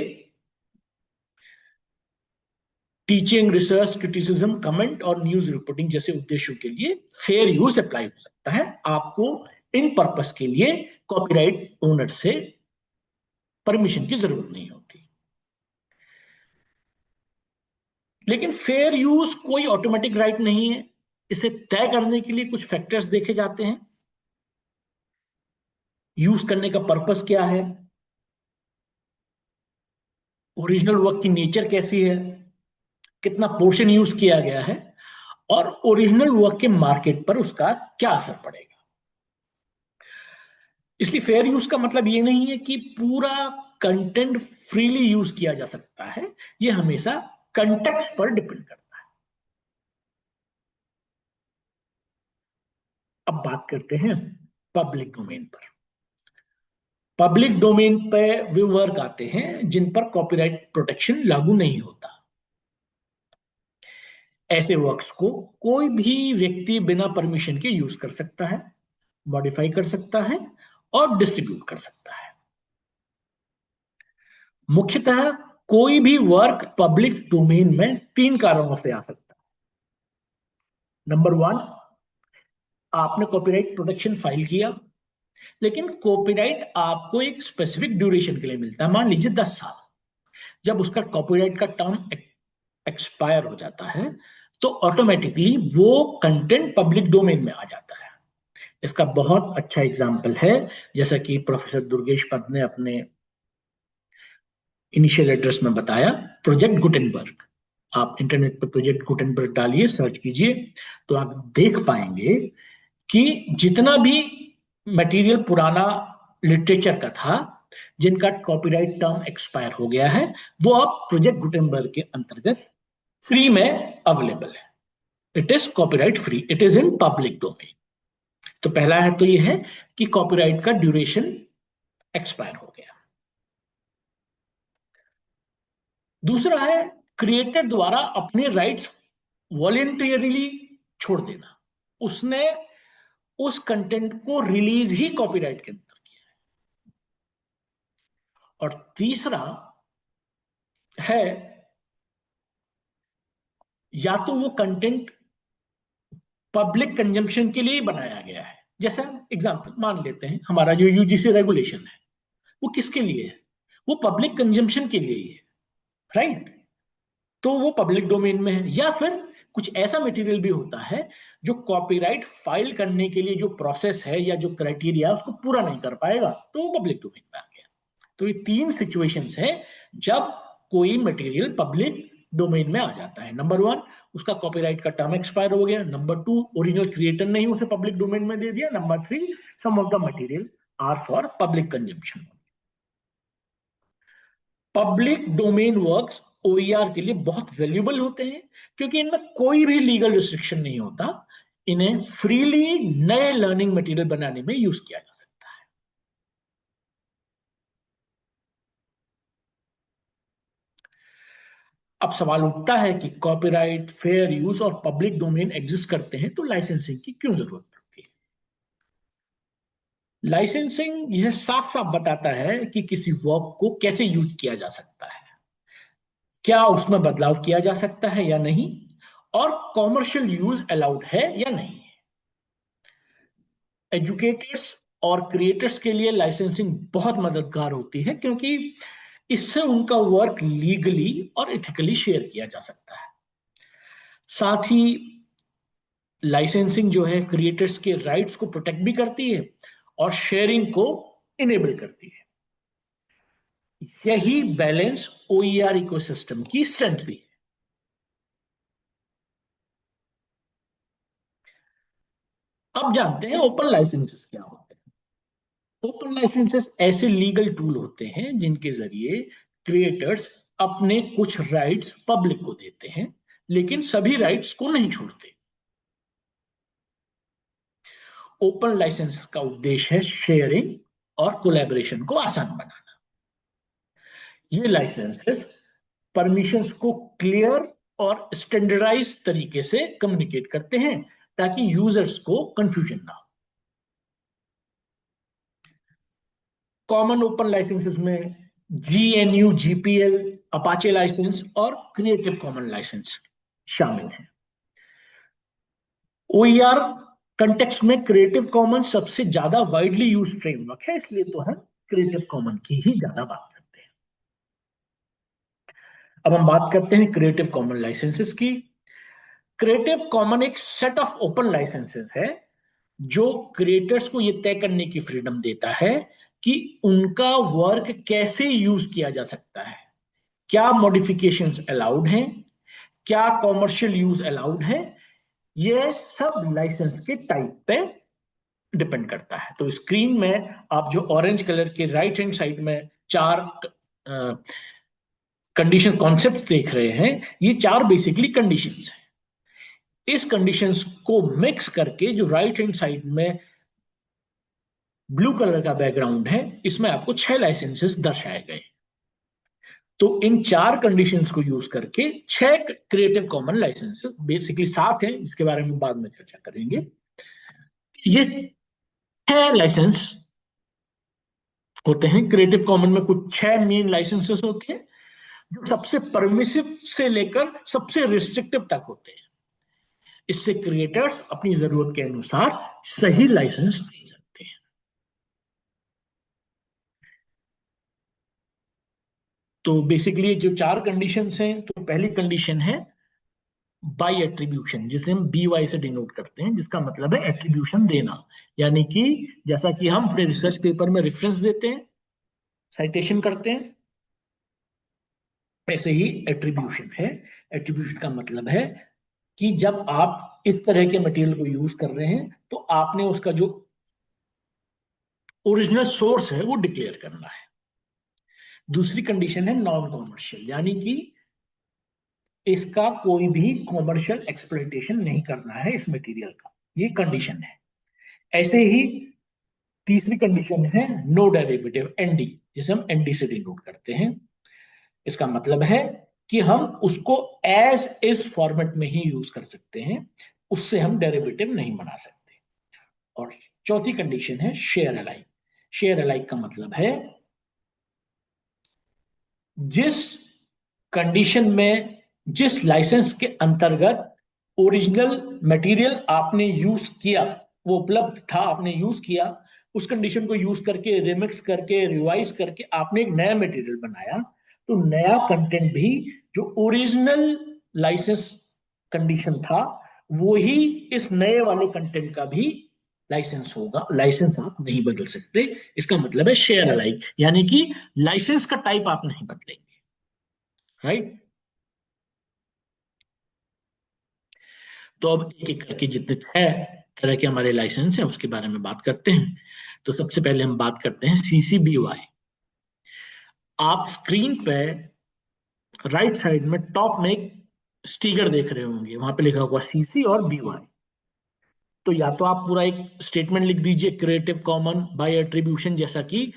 टीचिंग, रिसर्च, क्रिटिसिज्म, कमेंट और न्यूज रिपोर्टिंग जैसे उद्देश्यों के लिए फेयर यूज अप्लाई हो सकता है। आपको इन पर्पस के लिए कॉपीराइट ओनर से परमिशन की जरूरत नहीं होती। लेकिन फेयर यूज कोई ऑटोमेटिक राइट नहीं है। इसे तय करने के लिए कुछ फैक्टर्स देखे जाते हैं। यूज करने का पर्पस क्या है, ओरिजिनल वर्क की नेचर कैसी है, कितना पोर्शन यूज किया गया है, और ओरिजिनल वर्क के मार्केट पर उसका क्या असर पड़ेगा। इसलिए फेयर यूज का मतलब ये नहीं है कि पूरा कंटेंट फ्रीली यूज किया जा सकता है, ये हमेशा कंटेक्स्ट पर डिपेंड करता है। अब बात करते हैं पब्लिक डोमेन पर। पब्लिक डोमेन पे वे वर्क आते हैं जिन पर कॉपीराइट प्रोटेक्शन लागू नहीं होता। ऐसे वर्क्स को कोई भी व्यक्ति बिना परमिशन के यूज कर सकता है, मॉडिफाई कर सकता है और डिस्ट्रीब्यूट कर सकता है। मुख्यतः कोई भी वर्क पब्लिक डोमेन में 3 कारणों से आ सकता है। नंबर 1, आपने कॉपीराइट प्रोटेक्शन फाइल किया, लेकिन कॉपीराइट आपको एक स्पेसिफिक ड्यूरेशन के लिए मिलता है, मान लीजिए 10 साल। जब उसका कॉपीराइट का टर्म एक्सपायर हो जाता है तो ऑटोमेटिकली वो कंटेंट पब्लिक डोमेन में आ जाता है। इसका बहुत अच्छा एग्जाम्पल है, जैसा कि प्रोफेसर दुर्गेश पद ने अपने इनिशियल एड्रेस में बताया, प्रोजेक्ट गुटेनबर्ग। आप इंटरनेट पर प्रोजेक्ट गुटेनबर्ग डालिए, सर्च कीजिए, तो आप देख पाएंगे कि जितना भी मटेरियल पुराना लिटरेचर का था जिनका कॉपीराइट टर्म एक्सपायर हो गया है, वो अब प्रोजेक्ट गुटेनबर्ग के अंतर्गत फ्री में अवेलेबल है। It is copyright free, it is in public domain. तो पहला है तो ये है कि कॉपीराइट का ड्यूरेशन एक्सपायर हो गया। दूसरा है क्रिएटर द्वारा अपने राइट्स वॉलेंटियरली छोड़ देना। उसने उस कंटेंट को रिलीज ही कॉपीराइट के अंदर किया है। और तीसरा है या तो वो कंटेंट पब्लिक कंजम्पशन के लिए ही बनाया गया है। जैसा एग्जांपल मान लेते हैं, हमारा जो यूजीसी रेगुलेशन है वो किसके लिए है, वो पब्लिक कंजम्पशन के लिए ही है, राइट। तो वो पब्लिक डोमेन में है। या फिर कुछ ऐसा मटेरियल भी होता है जो कॉपीराइट फाइल करने के लिए जो प्रोसेस है या जो क्राइटेरिया है उसको पूरा नहीं कर पाएगा, तो वो पब्लिक डोमेन में आ गया। तो ये 3 सिचुएशंस है जब कोई मटेरियल पब्लिक डोमेन में आ जाता है। नंबर 1, उसका कॉपीराइट का टर्म एक्सपायर हो गया। नंबर 2, ओरिजिनल क्रिएटर ने उसे पब्लिक डोमेन में दे दिया। Number 3, some of the material are for public consumption. Public domain works OER के लिए बहुत वैल्यूबल होते हैं क्योंकि इनमें कोई भी लीगल रिस्ट्रिक्शन नहीं होता। इन्हें फ्रीली नए लर्निंग मटेरियल बनाने में यूज किया जा सकता है। अब सवाल उठता है कि कॉपीराइट, फेयर यूज और पब्लिक डोमेन एग्जिस्ट करते हैं तो लाइसेंसिंग की क्यों जरूरत पड़ती है। लाइसेंसिंग यह साफ साफ बताता है कि किसी वर्क को कैसे यूज किया जा सकता है, क्या उसमें बदलाव किया जा सकता है या नहीं, और कॉमर्शियल यूज अलाउड है या नहीं। एजुकेटर्स और क्रिएटर्स के लिए लाइसेंसिंग बहुत मददगार होती है क्योंकि इससे उनका वर्क लीगली और इथिकली शेयर किया जा सकता है। साथ ही लाइसेंसिंग जो है क्रिएटर्स के राइट्स को प्रोटेक्ट भी करती है और शेयरिंग को इनेबल करती है। यही बैलेंस ओईआर इकोसिस्टम की स्ट्रेंथ भी है। अब जानते हैं ओपन लाइसेंसेस क्या होते हैं। ओपन लाइसेंसेस ऐसे लीगल टूल होते हैं जिनके जरिए क्रिएटर्स अपने कुछ राइट्स पब्लिक को देते हैं, लेकिन सभी राइट्स को नहीं छोड़ते। ओपन लाइसेंस का उद्देश्य है शेयरिंग और कोलैबोरेशन को आसान बनाना। ये लाइसेंसेस परमिशंस को क्लियर और स्टैंडर्डाइज तरीके से कम्युनिकेट करते हैं ताकि यूजर्स को कंफ्यूजन ना हो। कॉमन ओपन लाइसेंसेस में जीएनयू, जीपीएल, अपाचे लाइसेंस और क्रिएटिव कॉमन लाइसेंस शामिल हैं। ओईआर कंटेक्स्ट में क्रिएटिव कॉमन सबसे ज्यादा वाइडली यूज फ्रेमवर्क है, इसलिए तो हम क्रिएटिव कॉमन की ही ज्यादा बात करते हैं। अब हम बात करते हैं क्रिएटिव कॉमन लाइसेंसेस की। क्रिएटिव कॉमन एक सेट ऑफ ओपन लाइसेंसेस है जो क्रिएटर्स को यह तय करने की फ्रीडम देता है कि उनका वर्क कैसे यूज किया जा सकता है, क्या मॉडिफिकेशंस अलाउड हैं, क्या कॉमर्शियल यूज अलाउड है। ये सब लाइसेंस के टाइप पे डिपेंड करता है। तो स्क्रीन में आप जो ऑरेंज कलर के राइट हैंड साइड में 4 कंडीशन कॉन्सेप्ट देख रहे हैं, ये 4 बेसिकली कंडीशंस हैं। इस कंडीशंस को मिक्स करके जो राइट हैंड साइड में ब्लू कलर का बैकग्राउंड है, इसमें आपको 6 लाइसेंसेस दर्शाए गए। तो इन 4 कंडीशंस को यूज करके 6 क्रिएटिव कॉमन लाइसेंसेस, बेसिकली 7 हैं, जिसके बारे में बाद में चर्चा करेंगे। ये 6 लाइसेंस होते हैं क्रिएटिव कॉमन में। कुछ 6 मेन लाइसेंसेस होते हैं जो सबसे परमिसिव से लेकर सबसे रिस्ट्रिक्टिव तक होते हैं। इससे क्रिएटर्स अपनी जरूरत के अनुसार सही लाइसेंस दे सकते हैं। तो बेसिकली जो 4 कंडीशंस हैं, तो पहली कंडीशन है बाय एट्रीब्यूशन, जिसे हम BY से डिनोट करते हैं, जिसका मतलब है एट्रीब्यूशन देना। यानी कि जैसा कि हम अपने रिसर्च पेपर में रेफरेंस देते हैं, साइटेशन करते हैं, ऐसे ही एट्रीब्यूशन है। एट्रीब्यूशन का मतलब है कि जब आप इस तरह के मटेरियल को यूज कर रहे हैं तो आपने उसका जो ओरिजिनल सोर्स है वो डिक्लेयर करना है। दूसरी कंडीशन है नॉन कॉमर्शियल, यानी कि इसका कोई भी कॉमर्शियल एक्सप्लॉइटेशन नहीं करना है इस मटेरियल का, ये कंडीशन है। ऐसे ही तीसरी कंडीशन है नो डेरिवेटिव, ND, जिसे हम ND से डिनोट करते हैं। इसका मतलब है कि हम उसको एज इस फॉर्मेट में ही यूज कर सकते हैं, उससे हम डेरिवेटिव नहीं बना सकते। और चौथी कंडीशन है शेयर अलाइक। शेयर अलाइक का मतलब है जिस कंडीशन में, जिस लाइसेंस के अंतर्गत ओरिजिनल मटेरियल आपने यूज किया, वो उपलब्ध था, आपने यूज किया, उस कंडीशन को यूज करके, रिमिक्स करके, रिवाइज करके आपने एक नया मटेरियल बनाया, तो नया कंटेंट भी जो ओरिजिनल लाइसेंस कंडीशन था वो ही इस नए वाले कंटेंट का भी लाइसेंस होगा। लाइसेंस आप नहीं बदल सकते। इसका मतलब है शेयर अलाइक, यानी कि लाइसेंस का टाइप आप नहीं बदलेंगे, राइट। तो अब एक एक करके जितने 6 तरह के हमारे लाइसेंस हैं उसके बारे में बात करते हैं। तो सबसे पहले हम बात करते हैं CC BY। आप स्क्रीन पे राइट साइड में टॉप में एक स्टिकर देख रहे होंगे, वहां पे लिखा होगा CC और BY। तो या तो आप पूरा एक स्टेटमेंट लिख दीजिए क्रिएटिव कॉमन बाय एट्रीब्यूशन, जैसा कि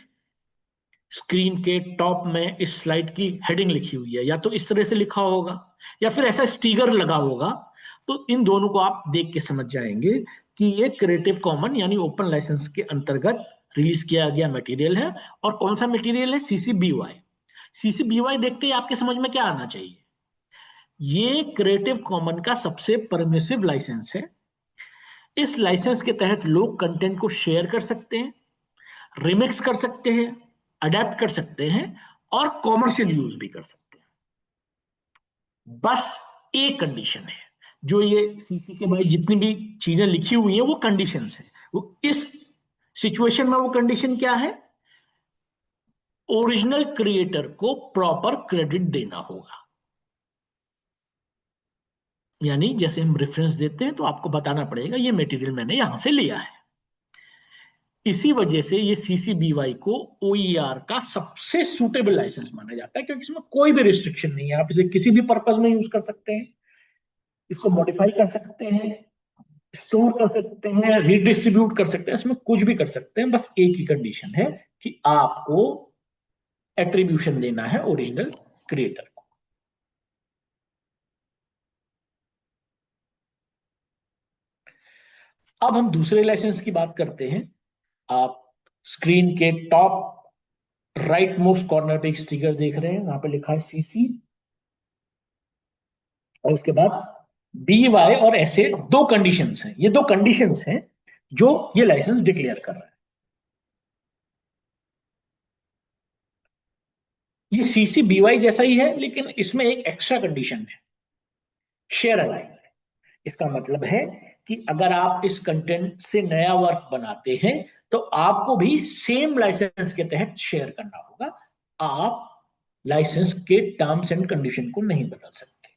स्क्रीन के टॉप में इस स्लाइड की हेडिंग लिखी हुई है, या तो इस तरह से लिखा होगा या फिर ऐसा स्टिकर लगा होगा। तो इन दोनों को आप देख के समझ जाएंगे कि ये क्रिएटिव कॉमन यानी ओपन लाइसेंस के अंतर्गत रिलीज किया गया मटेरियल है। और कौन सा मटेरियल है? CC BY। CC BY देखते ही आपके समझ में क्या आना चाहिए? ये क्रिएटिव कॉमन का सबसे परमिसिव लाइसेंस है। इस लाइसेंस के तहत लोग कंटेंट को शेयर कर सकते हैं, रिमिक्स कर सकते हैं, अडेप्ट कर सकते हैं और कॉमर्शियल यूज भी कर सकते हैं। बस एक कंडीशन है, जो ये CC के भाई जितनी भी चीजें लिखी हुई हैं वो कंडीशंस हैं। वो इस सिचुएशन में वो कंडीशन क्या है? ओरिजिनल क्रिएटर को प्रॉपर क्रेडिट देना होगा। यानी जैसे हम रेफरेंस देते हैं तो आपको बताना पड़ेगा ये मटेरियल मैंने यहां से लिया है। इसी वजह से ये CC BY को OER का सबसे सूटेबल लाइसेंस माना जाता है, क्योंकि इसमें कोई भी रिस्ट्रिक्शन नहीं है। आप इसे किसी भी पर्पज में यूज कर सकते हैं, इसको मॉडिफाई कर सकते हैं, स्टोर कर सकते हैं, रीडिस्ट्रीब्यूट कर सकते हैं, इसमें कुछ भी कर सकते हैं। बस एक ही कंडीशन है कि आपको एट्रीब्यूशन देना है ओरिजिनल क्रिएटर को। अब हम दूसरे लाइसेंस की बात करते हैं। आप स्क्रीन के टॉप राइट मोस्ट कॉर्नर पे एक स्टिकर देख रहे हैं, वहां पे लिखा है CC और उसके बाद BY, और ऐसे 2 कंडीशंस हैं। ये 2 कंडीशंस हैं जो ये लाइसेंस डिक्लेयर कर रहा है। ये CC BY जैसा ही है, लेकिन इसमें एक एक्स्ट्रा कंडीशन है, शेयर अलाइक। इसका मतलब है कि अगर आप इस कंटेंट से नया वर्क बनाते हैं तो आपको भी सेम लाइसेंस के तहत शेयर करना होगा। आप लाइसेंस के टर्म्स एंड कंडीशन को नहीं बदल सकते।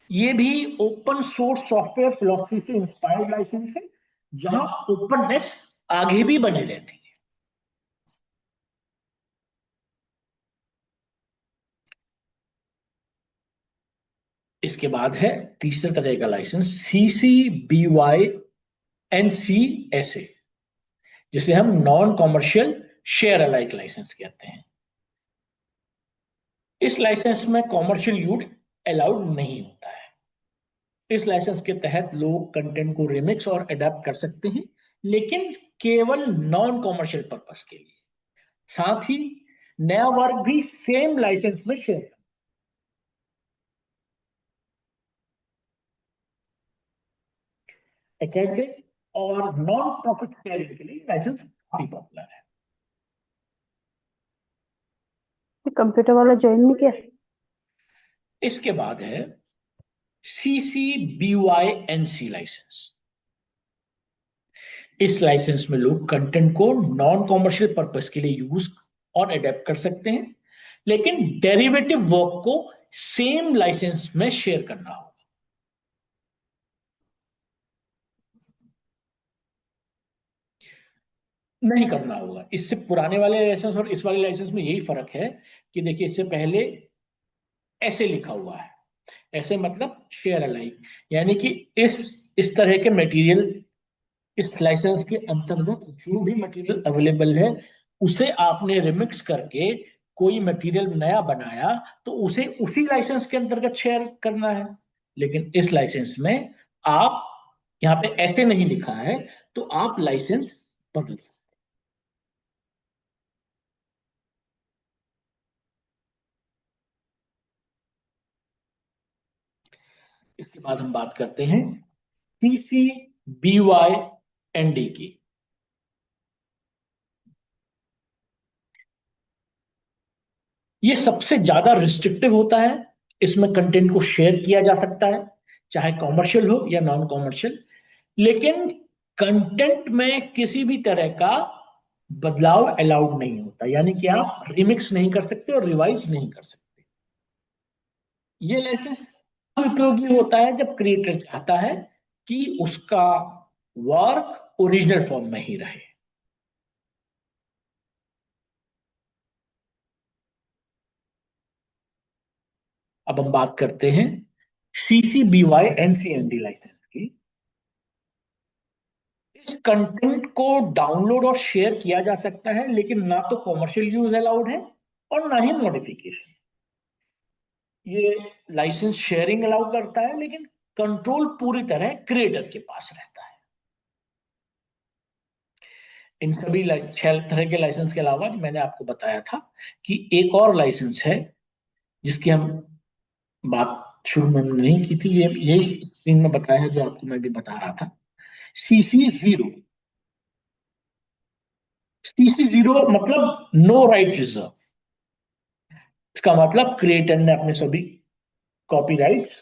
ये भी ओपन सोर्स सॉफ्टवेयर फिलॉसफी से इंस्पायर्ड लाइसेंस है, जहां ओपननेस आगे भी बनी रहती है। इसके बाद है तीसरे तरह का लाइसेंस, CCBY-NC-SA, जिसे हम non commercial share alike licence कहते हैं। इस लाइसेंस में कॉमर्शियल यूज अलाउड नहीं होता है। इस लाइसेंस के तहत लोग कंटेंट को रिमिक्स और अडेप्ट कर सकते हैं, लेकिन केवल नॉन कॉमर्शियल पर्पस के लिए। साथ ही नया वर्क भी सेम लाइसेंस में शेयर। एकेडमिक और नॉन प्रॉफिट शेयरिंग के लिए लाइसेंस काफी पॉपुलर है।
कंप्यूटर वाला ज्वाइन नहीं किया।
इसके बाद है CCBY-NC लाइसेंस। इस लाइसेंस में लोग कंटेंट को नॉन कॉमर्शियल पर्पस के लिए यूज और अडेप्ट कर सकते हैं, लेकिन डेरिवेटिव वर्क को सेम लाइसेंस में शेयर करना होगा। नहीं करना होगा। इससे पुराने वाले लाइसेंस और इस वाले लाइसेंस में यही फर्क है कि देखिए, इससे पहले ऐसे लिखा हुआ है, ऐसे मतलब शेयर अलाइक, यानी कि इस तरह के मटेरियल, इस लाइसेंस के अंतर्गत जो भी मटेरियल अवेलेबल है उसे आपने रिमिक्स करके कोई मटेरियल नया बनाया तो उसे उसी लाइसेंस के अंतर्गत शेयर करना है। लेकिन इस लाइसेंस में आप यहाँ पे ऐसे नहीं लिखा है, तो आप लाइसेंस बदल सकते। इसके बाद हम बात करते हैं CCBY-ND की। ये सबसे ज्यादा रिस्ट्रिक्टिव होता है। इसमें कंटेंट को शेयर किया जा सकता है, चाहे कॉमर्शियल हो या नॉन कॉमर्शियल, लेकिन कंटेंट में किसी भी तरह का बदलाव अलाउड नहीं होता, यानी कि आप रिमिक्स नहीं कर सकते और रिवाइज नहीं कर सकते। ये लाइसेंस उपयोगी होता है जब क्रिएटर चाहता है कि उसका वर्क ओरिजिनल फॉर्म में ही रहे। अब हम बात करते हैं CCBY-NC-ND लाइसेंस की। इस कंटेंट को डाउनलोड और शेयर किया जा सकता है, लेकिन ना तो कॉमर्शियल यूज अलाउड है और ना ही मॉडिफिकेशन। ये लाइसेंस शेयरिंग अलाउ करता है, लेकिन कंट्रोल पूरी तरह क्रिएटर के पास रहता है। इन सभी 6 तरह के लाइसेंस के अलावा मैंने आपको बताया था कि एक और लाइसेंस है जिसकी हम बात शुरू में नहीं की थी, ये यही स्क्रीन में बताया है जो आपको मैं भी बता रहा था। CC0। CC0 मतलब नो राइट रिजर्व। इसका मतलब क्रिएटर ने अपने सभी कॉपीराइट्स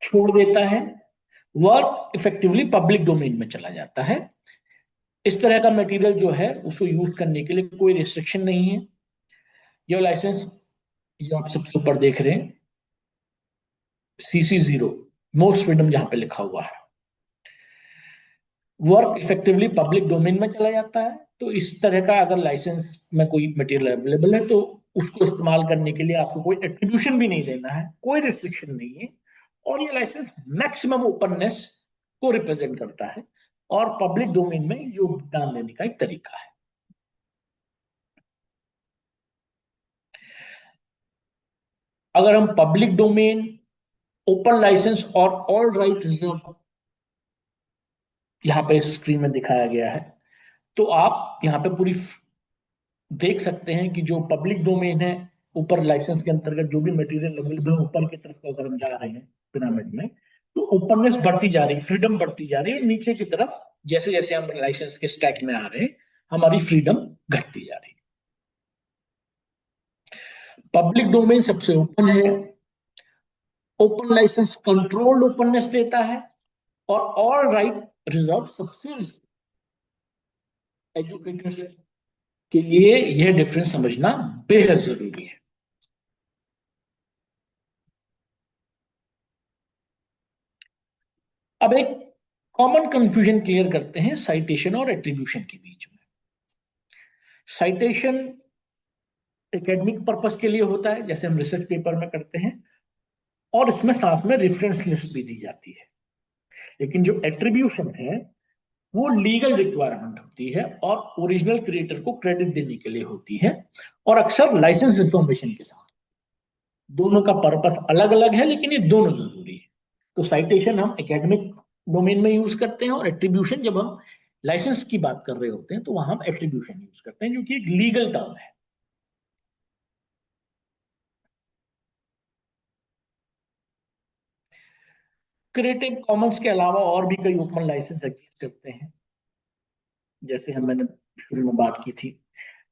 छोड़ देता है, वर्क इफेक्टिवली पब्लिक डोमेन में चला जाता है। इस तरह का मटेरियल जो है उसको यूज करने के लिए कोई रिस्ट्रिक्शन नहीं है। यह लाइसेंस जो आप सबसे ऊपर देख रहे हैं, CC0 मोस्ट फ्रीडम, जहां पे लिखा हुआ है, वर्क इफेक्टिवली पब्लिक डोमेन में चला जाता है। तो इस तरह का अगर लाइसेंस में कोई मटेरियल अवेलेबल है तो उसको इस्तेमाल करने के लिए आपको कोई एट्रीब्यूशन भी नहीं देना है, कोई रिस्ट्रिक्शन नहीं है। और ये लाइसेंस मैक्सिमम ओपननेस को रिप्रेजेंट करता है और पब्लिक डोमेन में योगदान देने का एक तरीका है। अगर हम पब्लिक डोमेन, ओपन लाइसेंस और ऑल राइट रिजर्व यहां पे स्क्रीन में दिखाया गया है, तो आप यहां पे पूरी देख सकते हैं कि जो पब्लिक डोमेन है, ऊपर लाइसेंस के अंतर्गत जो भी मटेरियल अवेलेबल है, ऊपर की तरफ अगर हम जा रहे हैं पिरामिड में, तो ओपननेस बढ़ती जा रही है, फ्रीडम बढ़ती जा रही है। नीचे की तरफ जैसे जैसे हम लाइसेंस के स्टैक में आ रहे हैं, हमारी फ्रीडम घटती जा रही है। पब्लिक डोमेन सबसे ओपन है, ओपन लाइसेंस कंट्रोल्ड ओपननेस देता है, और ऑल राइट रिजर्व सबसे एजुकेटर्स के लिए यह डिफरेंस समझना बेहद जरूरी है। अब एक कॉमन कंफ्यूजन क्लियर करते हैं साइटेशन और एट्रीब्यूशन के बीच में। साइटेशन एकेडमिक पर्पस के लिए होता है, जैसे हम रिसर्च पेपर में करते हैं, और इसमें साथ में रेफरेंस लिस्ट भी दी जाती है। लेकिन जो एट्रीब्यूशन है वो लीगल रिक्वायरमेंट होती है और ओरिजिनल क्रिएटर को क्रेडिट देने के लिए होती है, और अक्सर लाइसेंस इंफॉर्मेशन के साथ। दोनों का पर्पस अलग अलग है, लेकिन ये दोनों जरूरी है। तो साइटेशन हम एकेडमिक डोमेन में यूज करते हैं, और एट्रीब्यूशन जब हम लाइसेंस की बात कर रहे होते हैं तो वहां हम एट्रीब्यूशन यूज करते हैं, जो कि एक लीगल टर्म है। क्रिएटिव कॉमन्स के अलावा और भी कई ओपन लाइसेंस एग्जिस्ट करते हैं, जैसे मैंने शुरू में बात की थी।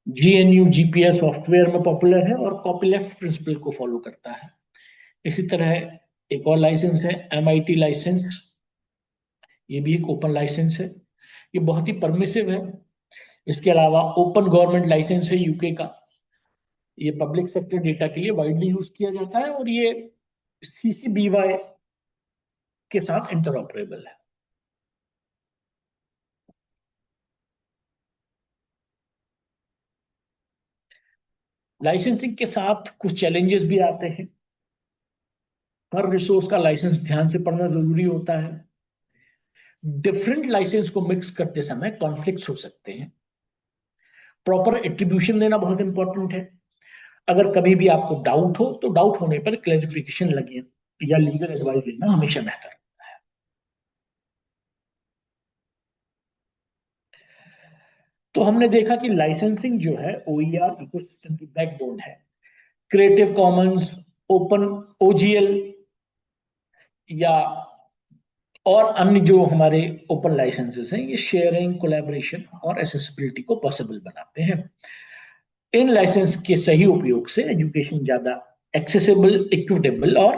GNU GPL सॉफ्टवेयर में पॉपुलर है और कॉपीलेफ्ट प्रिंसिपल को फॉलो करता है। इसी तरह एक और लाइसेंस है MIT लाइसेंस, ये भी एक ओपन लाइसेंस है, ये बहुत ही परमिसिव है। इसके अलावा ओपन गवर्नमेंट लाइसेंस है यूके का, ये पब्लिक सेक्टर डेटा के लिए वाइडली यूज किया जाता है, और ये CCBY के साथ इंटरऑपरेबल है। लाइसेंसिंग के साथ कुछ चैलेंजेस भी आते हैं। हर रिसोर्स का लाइसेंस ध्यान से पढ़ना जरूरी होता है। डिफरेंट लाइसेंस को मिक्स करते समय कॉन्फ्लिक्ट्स हो सकते हैं। प्रॉपर एट्रीब्यूशन देना बहुत इंपॉर्टेंट है। अगर कभी भी आपको डाउट हो तो डाउट होने पर क्लैरिफिकेशन लगे या लीगल एडवाइस लेना हमेशा बेहतर है। तो हमने देखा कि लाइसेंसिंग जो है OER इकोसिस्टम की बैकबोन है। क्रिएटिव कॉमन्स, ओपन OGL या और अन्य जो हमारे ओपन लाइसेंसेस हैं, ये शेयरिंग, कोलैबोरेशन और एक्सेसिबिलिटी को पॉसिबल बनाते हैं। इन लाइसेंस के सही उपयोग से एजुकेशन ज्यादा एक्सेसिबल, इक्विटेबल और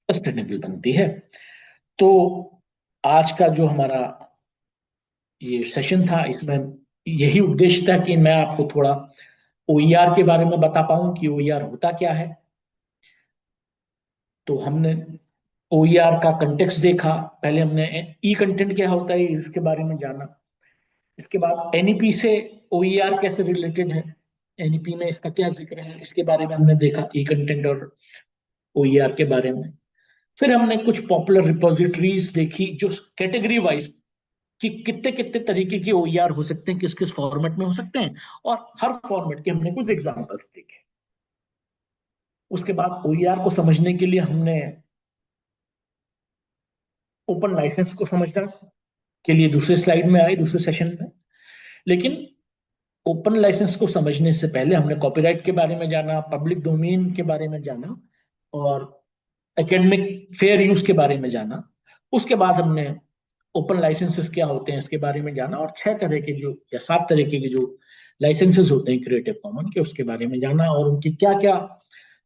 सस्टेनेबल बनती है। तो आज का जो हमारा ये सेशन था, इसमें यही उद्देश्य था कि मैं आपको थोड़ा OER के बारे में बता पाऊं कि OER होता क्या है। तो हमने OER का कंटेक्स्ट देखा। पहले हमने ई कंटेंट क्या होता है इसके बारे में जाना। इसके बाद NEP से OER कैसे रिलेटेड है, NEP में इसका क्या जिक्र है, इसके बारे में हमने देखा, ई कंटेंट और OER के बारे में। फिर हमने कुछ पॉपुलर रिपोजिटरीज देखी जो कैटेगरी वाइज कि कितने कितने तरीके के OER हो सकते हैं, किस किस फॉर्मेट में हो सकते हैं, और हर फॉर्मेट के हमने कुछ एग्जांपल्स देखे। उसके बाद OER को समझने के लिए हमने ओपन लाइसेंस को समझना के लिए दूसरे स्लाइड में आए, दूसरे सेशन में। लेकिन ओपन लाइसेंस को समझने से पहले हमने कॉपीराइट के बारे में जाना, पब्लिक डोमेन के बारे में जाना, और एकेडमिक फेयर यूज के बारे में जाना। उसके बाद हमने ओपन लाइसेंसेस क्या होते हैं इसके बारे में जाना, और 6 तरह के जो या 7 तरीके के जो लाइसेंसेस होते हैं क्रिएटिव कॉमन के, उसके बारे में जाना, और उनकी क्या क्या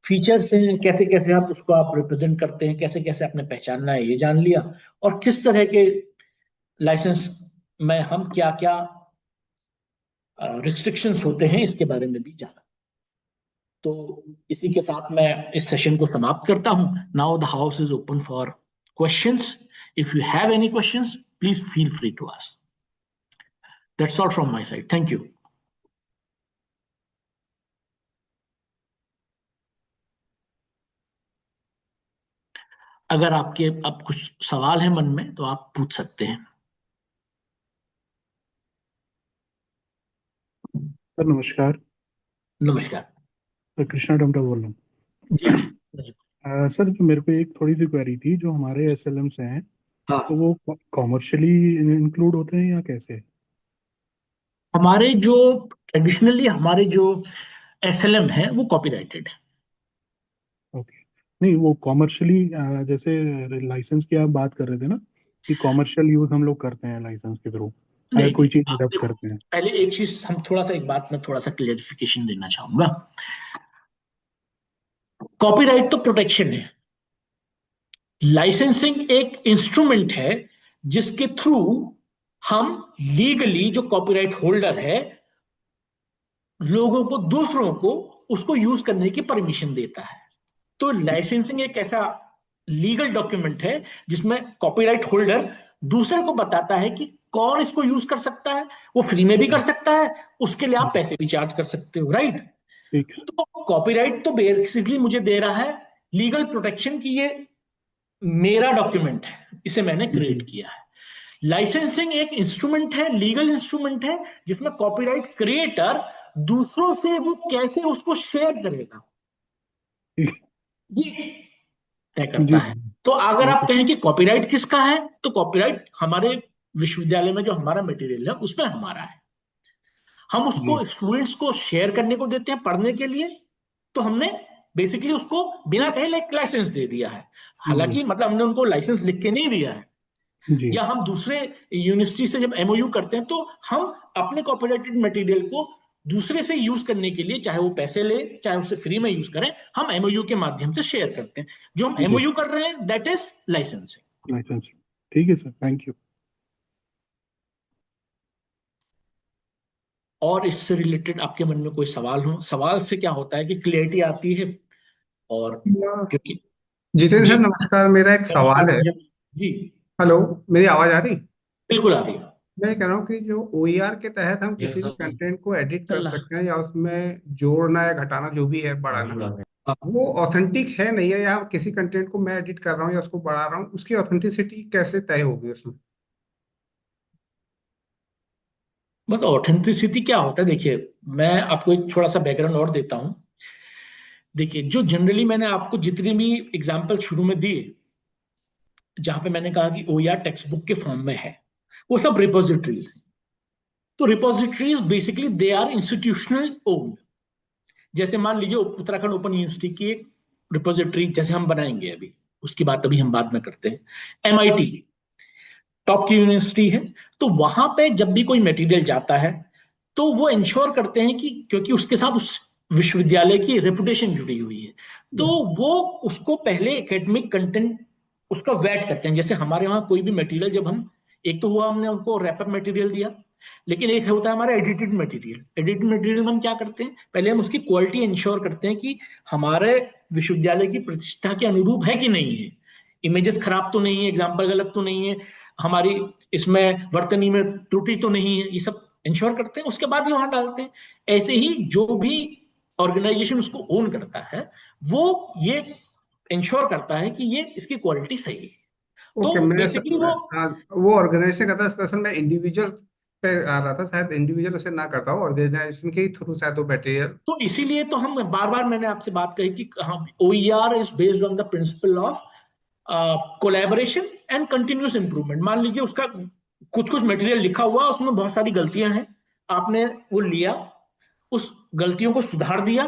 फीचर्स हैं, कैसे कैसे आप उसको आप रिप्रेजेंट करते हैं, कैसे कैसे आपने पहचानना है, ये जान लिया। और किस तरह के लाइसेंस में हम क्या क्या रिस्ट्रिक्शंस होते हैं इसके बारे में भी जाना। तो इसी के साथ मैं इस सेशन को समाप्त करता हूं। Now the house is open for questions. If you have any questions please feel free to ask. That's all from my side. Thank you. अगर आपके अब कुछ सवाल है मन में तो आप पूछ सकते हैं।
सर नमस्कार।
नमस्कार।
सर कृष्णा डमटा बोल रहा हूँ।
जी जी।
सर जो मेरे को एक थोड़ी सी क्वेरी थी, जो हमारे SLMs हैं
हाँ,
तो वो कॉमर्शियली इंक्लूड होते हैं या कैसे?
हमारे जो ट्रेडिशनली हमारे जो SLM है वो कॉपीराइटेड है।
ओके, नहीं वो कॉमर्शियली जैसे लाइसेंस की आप बात कर रहे थे ना कि कॉमर्शियल यूज हम लोग करते हैं लाइसेंस के थ्रू, अगर
नहीं
कोई
नहीं,
चीज
आप
अडॉप्ट
देखो,
करते हैं।
पहले एक चीज हम थोड़ा सा एक बात में थोड़ा सा क्लियरिफिकेशन देना चाहूंगा। कॉपीराइट तो प्रोटेक्शन है, लाइसेंसिंग एक इंस्ट्रूमेंट है जिसके थ्रू हम लीगली, जो कॉपीराइट होल्डर है, लोगों को, दूसरों को उसको यूज करने की परमिशन देता है। तो लाइसेंसिंग एक ऐसा लीगल डॉक्यूमेंट है जिसमें कॉपीराइट होल्डर दूसरे को बताता है कि कौन इसको यूज कर सकता है। वो फ्री में भी कर सकता है, उसके लिए आप पैसे भी चार्ज कर सकते हो, राइट।
ठीक है।
तो कॉपीराइट तो बेसिकली मुझे दे रहा है लीगल प्रोटेक्शन की ये मेरा डॉक्यूमेंट है, इसे मैंने क्रिएट किया है। लाइसेंसिंग एक इंस्ट्रूमेंट है, लीगल इंस्ट्रूमेंट है, जिसमें कॉपीराइट क्रिएटर दूसरों से वो कैसे उसको शेयर करेगा
ठीक
ये तय
है।
करता
जी
है।
सर।
तो अगर आप
ओके।
कहें कि कॉपीराइट किसका है, तो कॉपीराइट हमारे विश्वविद्यालय में जो हमारा मटेरियल है उसमें हमारा है। हम
जी।
उसको स्टूडेंट्स को शेयर करने को देते हैं पढ़ने के लिए, तो हमने बेसिकली उसको बिना कहे लाइसेंस दे दिया है।
जी।
हालांकि मतलब हमने उनको लाइसेंस लिख के नहीं दिया है।
जी।
या हम दूसरे यूनिवर्सिटी से जब एमओयू करते हैं तो हम अपने कॉपीराइटेड मटेरियल को दूसरे से यूज करने के लिए, चाहे वो पैसे ले चाहे उसे फ्री में यूज करें, हम एमओयू के माध्यम से शेयर करते हैं। जो हम
जी।
एमओयू कर रहे हैं दैट इज लाइसेंसिंग।
लाइसेंस। ठीक है सर, थैंक यू।
और इससे रिलेटेड आपके मन में कोई सवाल हो? सवाल से क्या होता है कि क्लियरिटी आती है। और क्योंकि
जितेंद्र
जी,
सर नमस्कार, मेरा एक
नमस्कार
सवाल है।
भैया। जी,
हेलो, मेरी आवाज आ रही?
बिल्कुल आ रही है।
मैं ये कह रहा हूँ कि जो ओईआर के तहत हम किसी भी कंटेंट को एडिट कर
चल रहा
सकते हैं या उसमें जोड़ना या घटाना जो भी है, बढ़ाना,
है।
वो ऑथेंटिक है नहीं है, या किसी कंटेंट को मैं एडिट कर रहा हूँ या उसको बढ़ा रहा हूँ, उसकी ऑथेंटिसिटी कैसे तय होगी उसमें?
मतलब ऑथेंटिसिटी क्या होता है, देखिए मैं आपको एक थोड़ा सा बैकग्राउंड और देता हूं। देखिए, जो जनरली मैंने आपको जितने भी एग्जांपल शुरू में दिए, जहां पे मैंने कहा कि ओईआर टेक्स्ट बुक के फॉर्म में है, वो सब रिपोजिटरीज हैं। तो repositories basically they are institutional owned. जैसे मान लीजिए उत्तराखंड ओपन यूनिवर्सिटी की एक रिपोजिटरी जैसे हम बनाएंगे अभी, उसकी बात अभी हम बाद में करते हैं। एमआईटी टॉप की यूनिवर्सिटी है, तो वहां पे जब भी कोई मटेरियल जाता है तो वो इंश्योर करते हैं कि, क्योंकि उसके साथ उस विश्वविद्यालय की रेपुटेशन जुड़ी हुई है, तो वो उसको पहले एकेडमिक कंटेंट उसका वेट करते हैं। जैसे हमारे वहां कोई भी मटेरियल जब हम, एक तो हुआ हमने उनको रैपअप मटेरियल दिया, लेकिन एक होता है हमारा एडिटेड मटेरियल। एडिटेड मटेरियल में हम क्या करते हैं, पहले हम उसकी क्वालिटी इंश्योर करते हैं कि हमारे विश्वविद्यालय की प्रतिष्ठा के अनुरूप है कि नहीं है, इमेजेस खराब तो नहीं है, एग्जाम्पल गलत तो नहीं है, हमारी इसमें वर्तनी में त्रुटि तो नहीं है, ये सब इंश्योर करते हैं, उसके बाद ही वहां डालते हैं। ऐसे ही जो भी ऑर्गेनाइजेशन उसको ओन करता है, वो ये इंश्योर करता है कि ये इसकी क्वालिटी सही है।
ओके,
तो बेसिकली वो,
हाँ, वो ऑर्गेनाइजेशन करता है, असल में इंडिविजुअल पे आ रहा था, शायद इंडिविजुअल उसे ना करता हो, ऑर्गेनाइजेशन के थ्रू शायद वो मटेरियल।
तो इसीलिए तो हम बार बार मैंने आपसे बात कही कि हम OER is based on the principle of collaboration and continuous improvement. मान लीजिए उसका कुछ कुछ मटेरियल लिखा हुआ, उसमें बहुत सारी गलतियां हैं, आपने वो लिया, उस गलतियों को सुधार दिया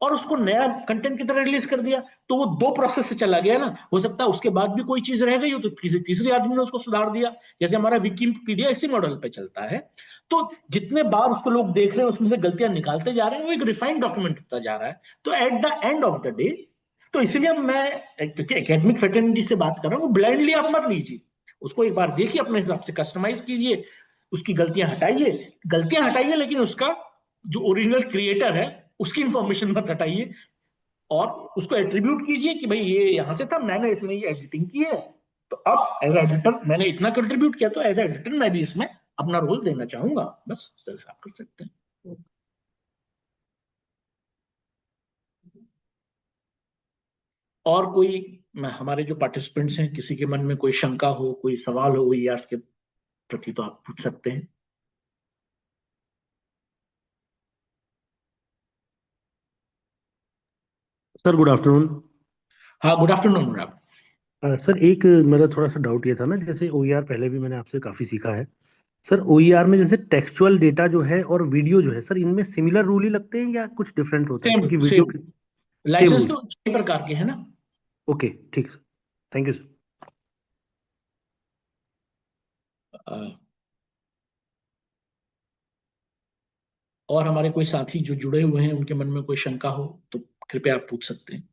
और उसको नया कंटेंट की तरह रिलीज कर दिया, तो वो दो प्रोसेस से चला गया ना। हो सकता है उसके बाद भी कोई चीज रह गई हो तो किसी तीसरे आदमी ने उसको सुधार दिया। जैसे हमारा विकिपीडिया इसी मॉडल पे चलता है। तो जितने बार उसको लोग देख रहे हैं उसमें से गलतियां निकालते जा रहे हैं, वो एक रिफाइंड डॉक्यूमेंट होता जा रहा है। तो at the end of the day, तो इसलिए मैं, क्योंकि एकेडमिक फ्रेटर्निटी से बात कर रहा हूँ, ब्लाइंडली आप मत लीजिए उसको, एक बार देखिए, अपने हिसाब से कस्टमाइज कीजिए, उसकी गलतियां हटाइए, लेकिन उसका जो ओरिजिनल क्रिएटर है उसकी इंफॉर्मेशन मत हटाइए, और उसको एट्रीब्यूट कीजिए कि भाई ये यहां से था, मैंने इसमें ये एडिटिंग की है, तो अब एज एडिटर मैंने इतना कंट्रीब्यूट किया, तो एज एडिटर मैं भी इसमें अपना रोल देना चाहूंगा। बस इस तरह से आप कर सकते हैं। और कोई, हमारे जो पार्टिसिपेंट्स हैं, किसी के मन में कोई शंका हो, कोई सवाल हो या इसके प्रति, तो आप पूछ सकते हैं।
Sir good afternoon.
हाँ, गुड आफ्टरनून मैडम।
सर एक मेरा थोड़ा सा डाउट ये था ना, जैसे ओईआर पहले भी मैंने आपसे काफी सीखा है सर। ओईआर में जैसे टेक्सचुअल डेटा जो है और वीडियो जो है सर, इनमें सिमिलर रूल ही लगते हैं या कुछ डिफरेंट होता है?
सेम
क्योंकि वीडियो
सेम
के सेम
लाइसेंस
रूल।
तो कई प्रकार के हैं ना।
ओके ठीक सर, थैंक यू सर।
अ, और हमारे कोई साथी जो जुड़े हुए हैं, उनके मन में कोई शंका हो तो कृपया आप पूछ सकते हैं।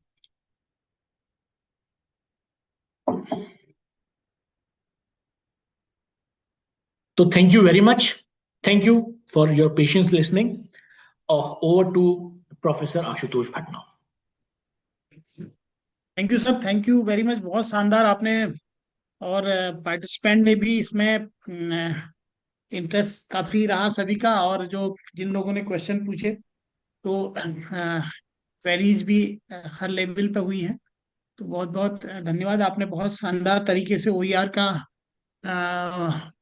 तो thank you very much. Thank you for your patience listening. Over to Professor Ashutosh Bhatt now.
Thank you sir, thank you very much, बहुत शानदार आपने, और पार्टिसिपेंट ने भी इसमें इंटरेस्ट काफी रहा सभी का, और जो जिन लोगों ने क्वेश्चन पूछे तो क्वेरीज भी हर लेवल पे हुई है। तो बहुत बहुत धन्यवाद, आपने बहुत शानदार तरीके से OER का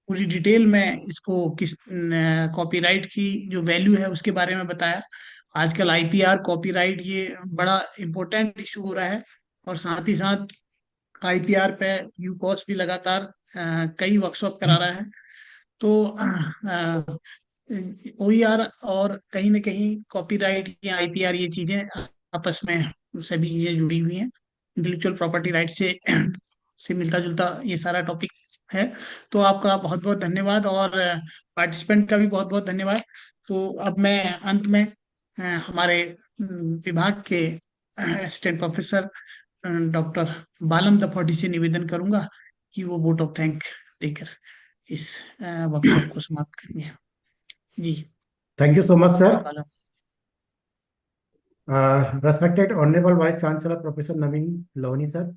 पूरी डिटेल में इसको किस कॉपीराइट की जो वैल्यू है उसके बारे में बताया। आजकल IPR कॉपीराइट ये बड़ा इम्पोर्टेंट इशू हो रहा है, और साथ ही साथ IPR पे यूकॉस भी लगातार कई वर्कशॉप करा रहा है। तो OER और कहीं ना कहीं कॉपीराइट या IPR ये चीजें आपस में सभी चीजें जुड़ी हुई हैं, इंटेलेक्चुअल प्रॉपर्टी राइट से मिलता जुलता ये सारा टॉपिक है। तो आपका बहुत बहुत धन्यवाद, और पार्टिसिपेंट का भी बहुत बहुत धन्यवाद। तो अब मैं अंत में हमारे विभाग के असिस्टेंट प्रोफेसर डॉक्टर बालम दफौटी से निवेदन करूंगा कि वो वोट ऑफ थैंक देकर इस वर्कशॉप को समाप्त करेंगे। जी,
Thank you so much, sir.
बालम।
Respected Honorable Vice Chancellor Professor Naveen Lohani, sir,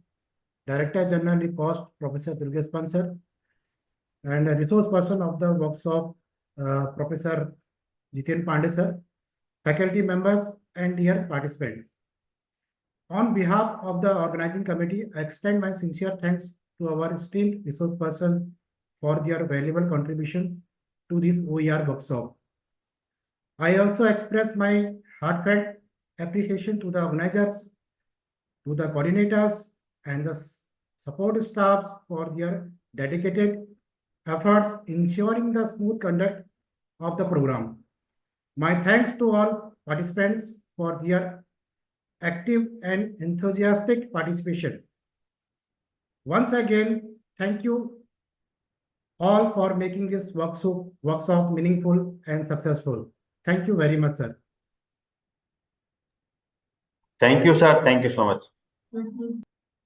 Director General Cost Professor Durgesh Pant, sir, and a resource person of the workshop Professor Jiten Pandey, sir, faculty members and dear participants. On behalf of the organizing committee, I extend my sincere thanks to our esteemed resource person for their valuable contribution to this OER workshop. I also express my heartfelt appreciation to the organizers, to the coordinators, and the support staff for their dedicated efforts ensuring the smooth conduct of the program. My thanks to all participants for their active and enthusiastic participation. Once again, thank you all for making this workshop meaningful and successful. Thank you very much, sir.
Thank you, sir. Thank you so much.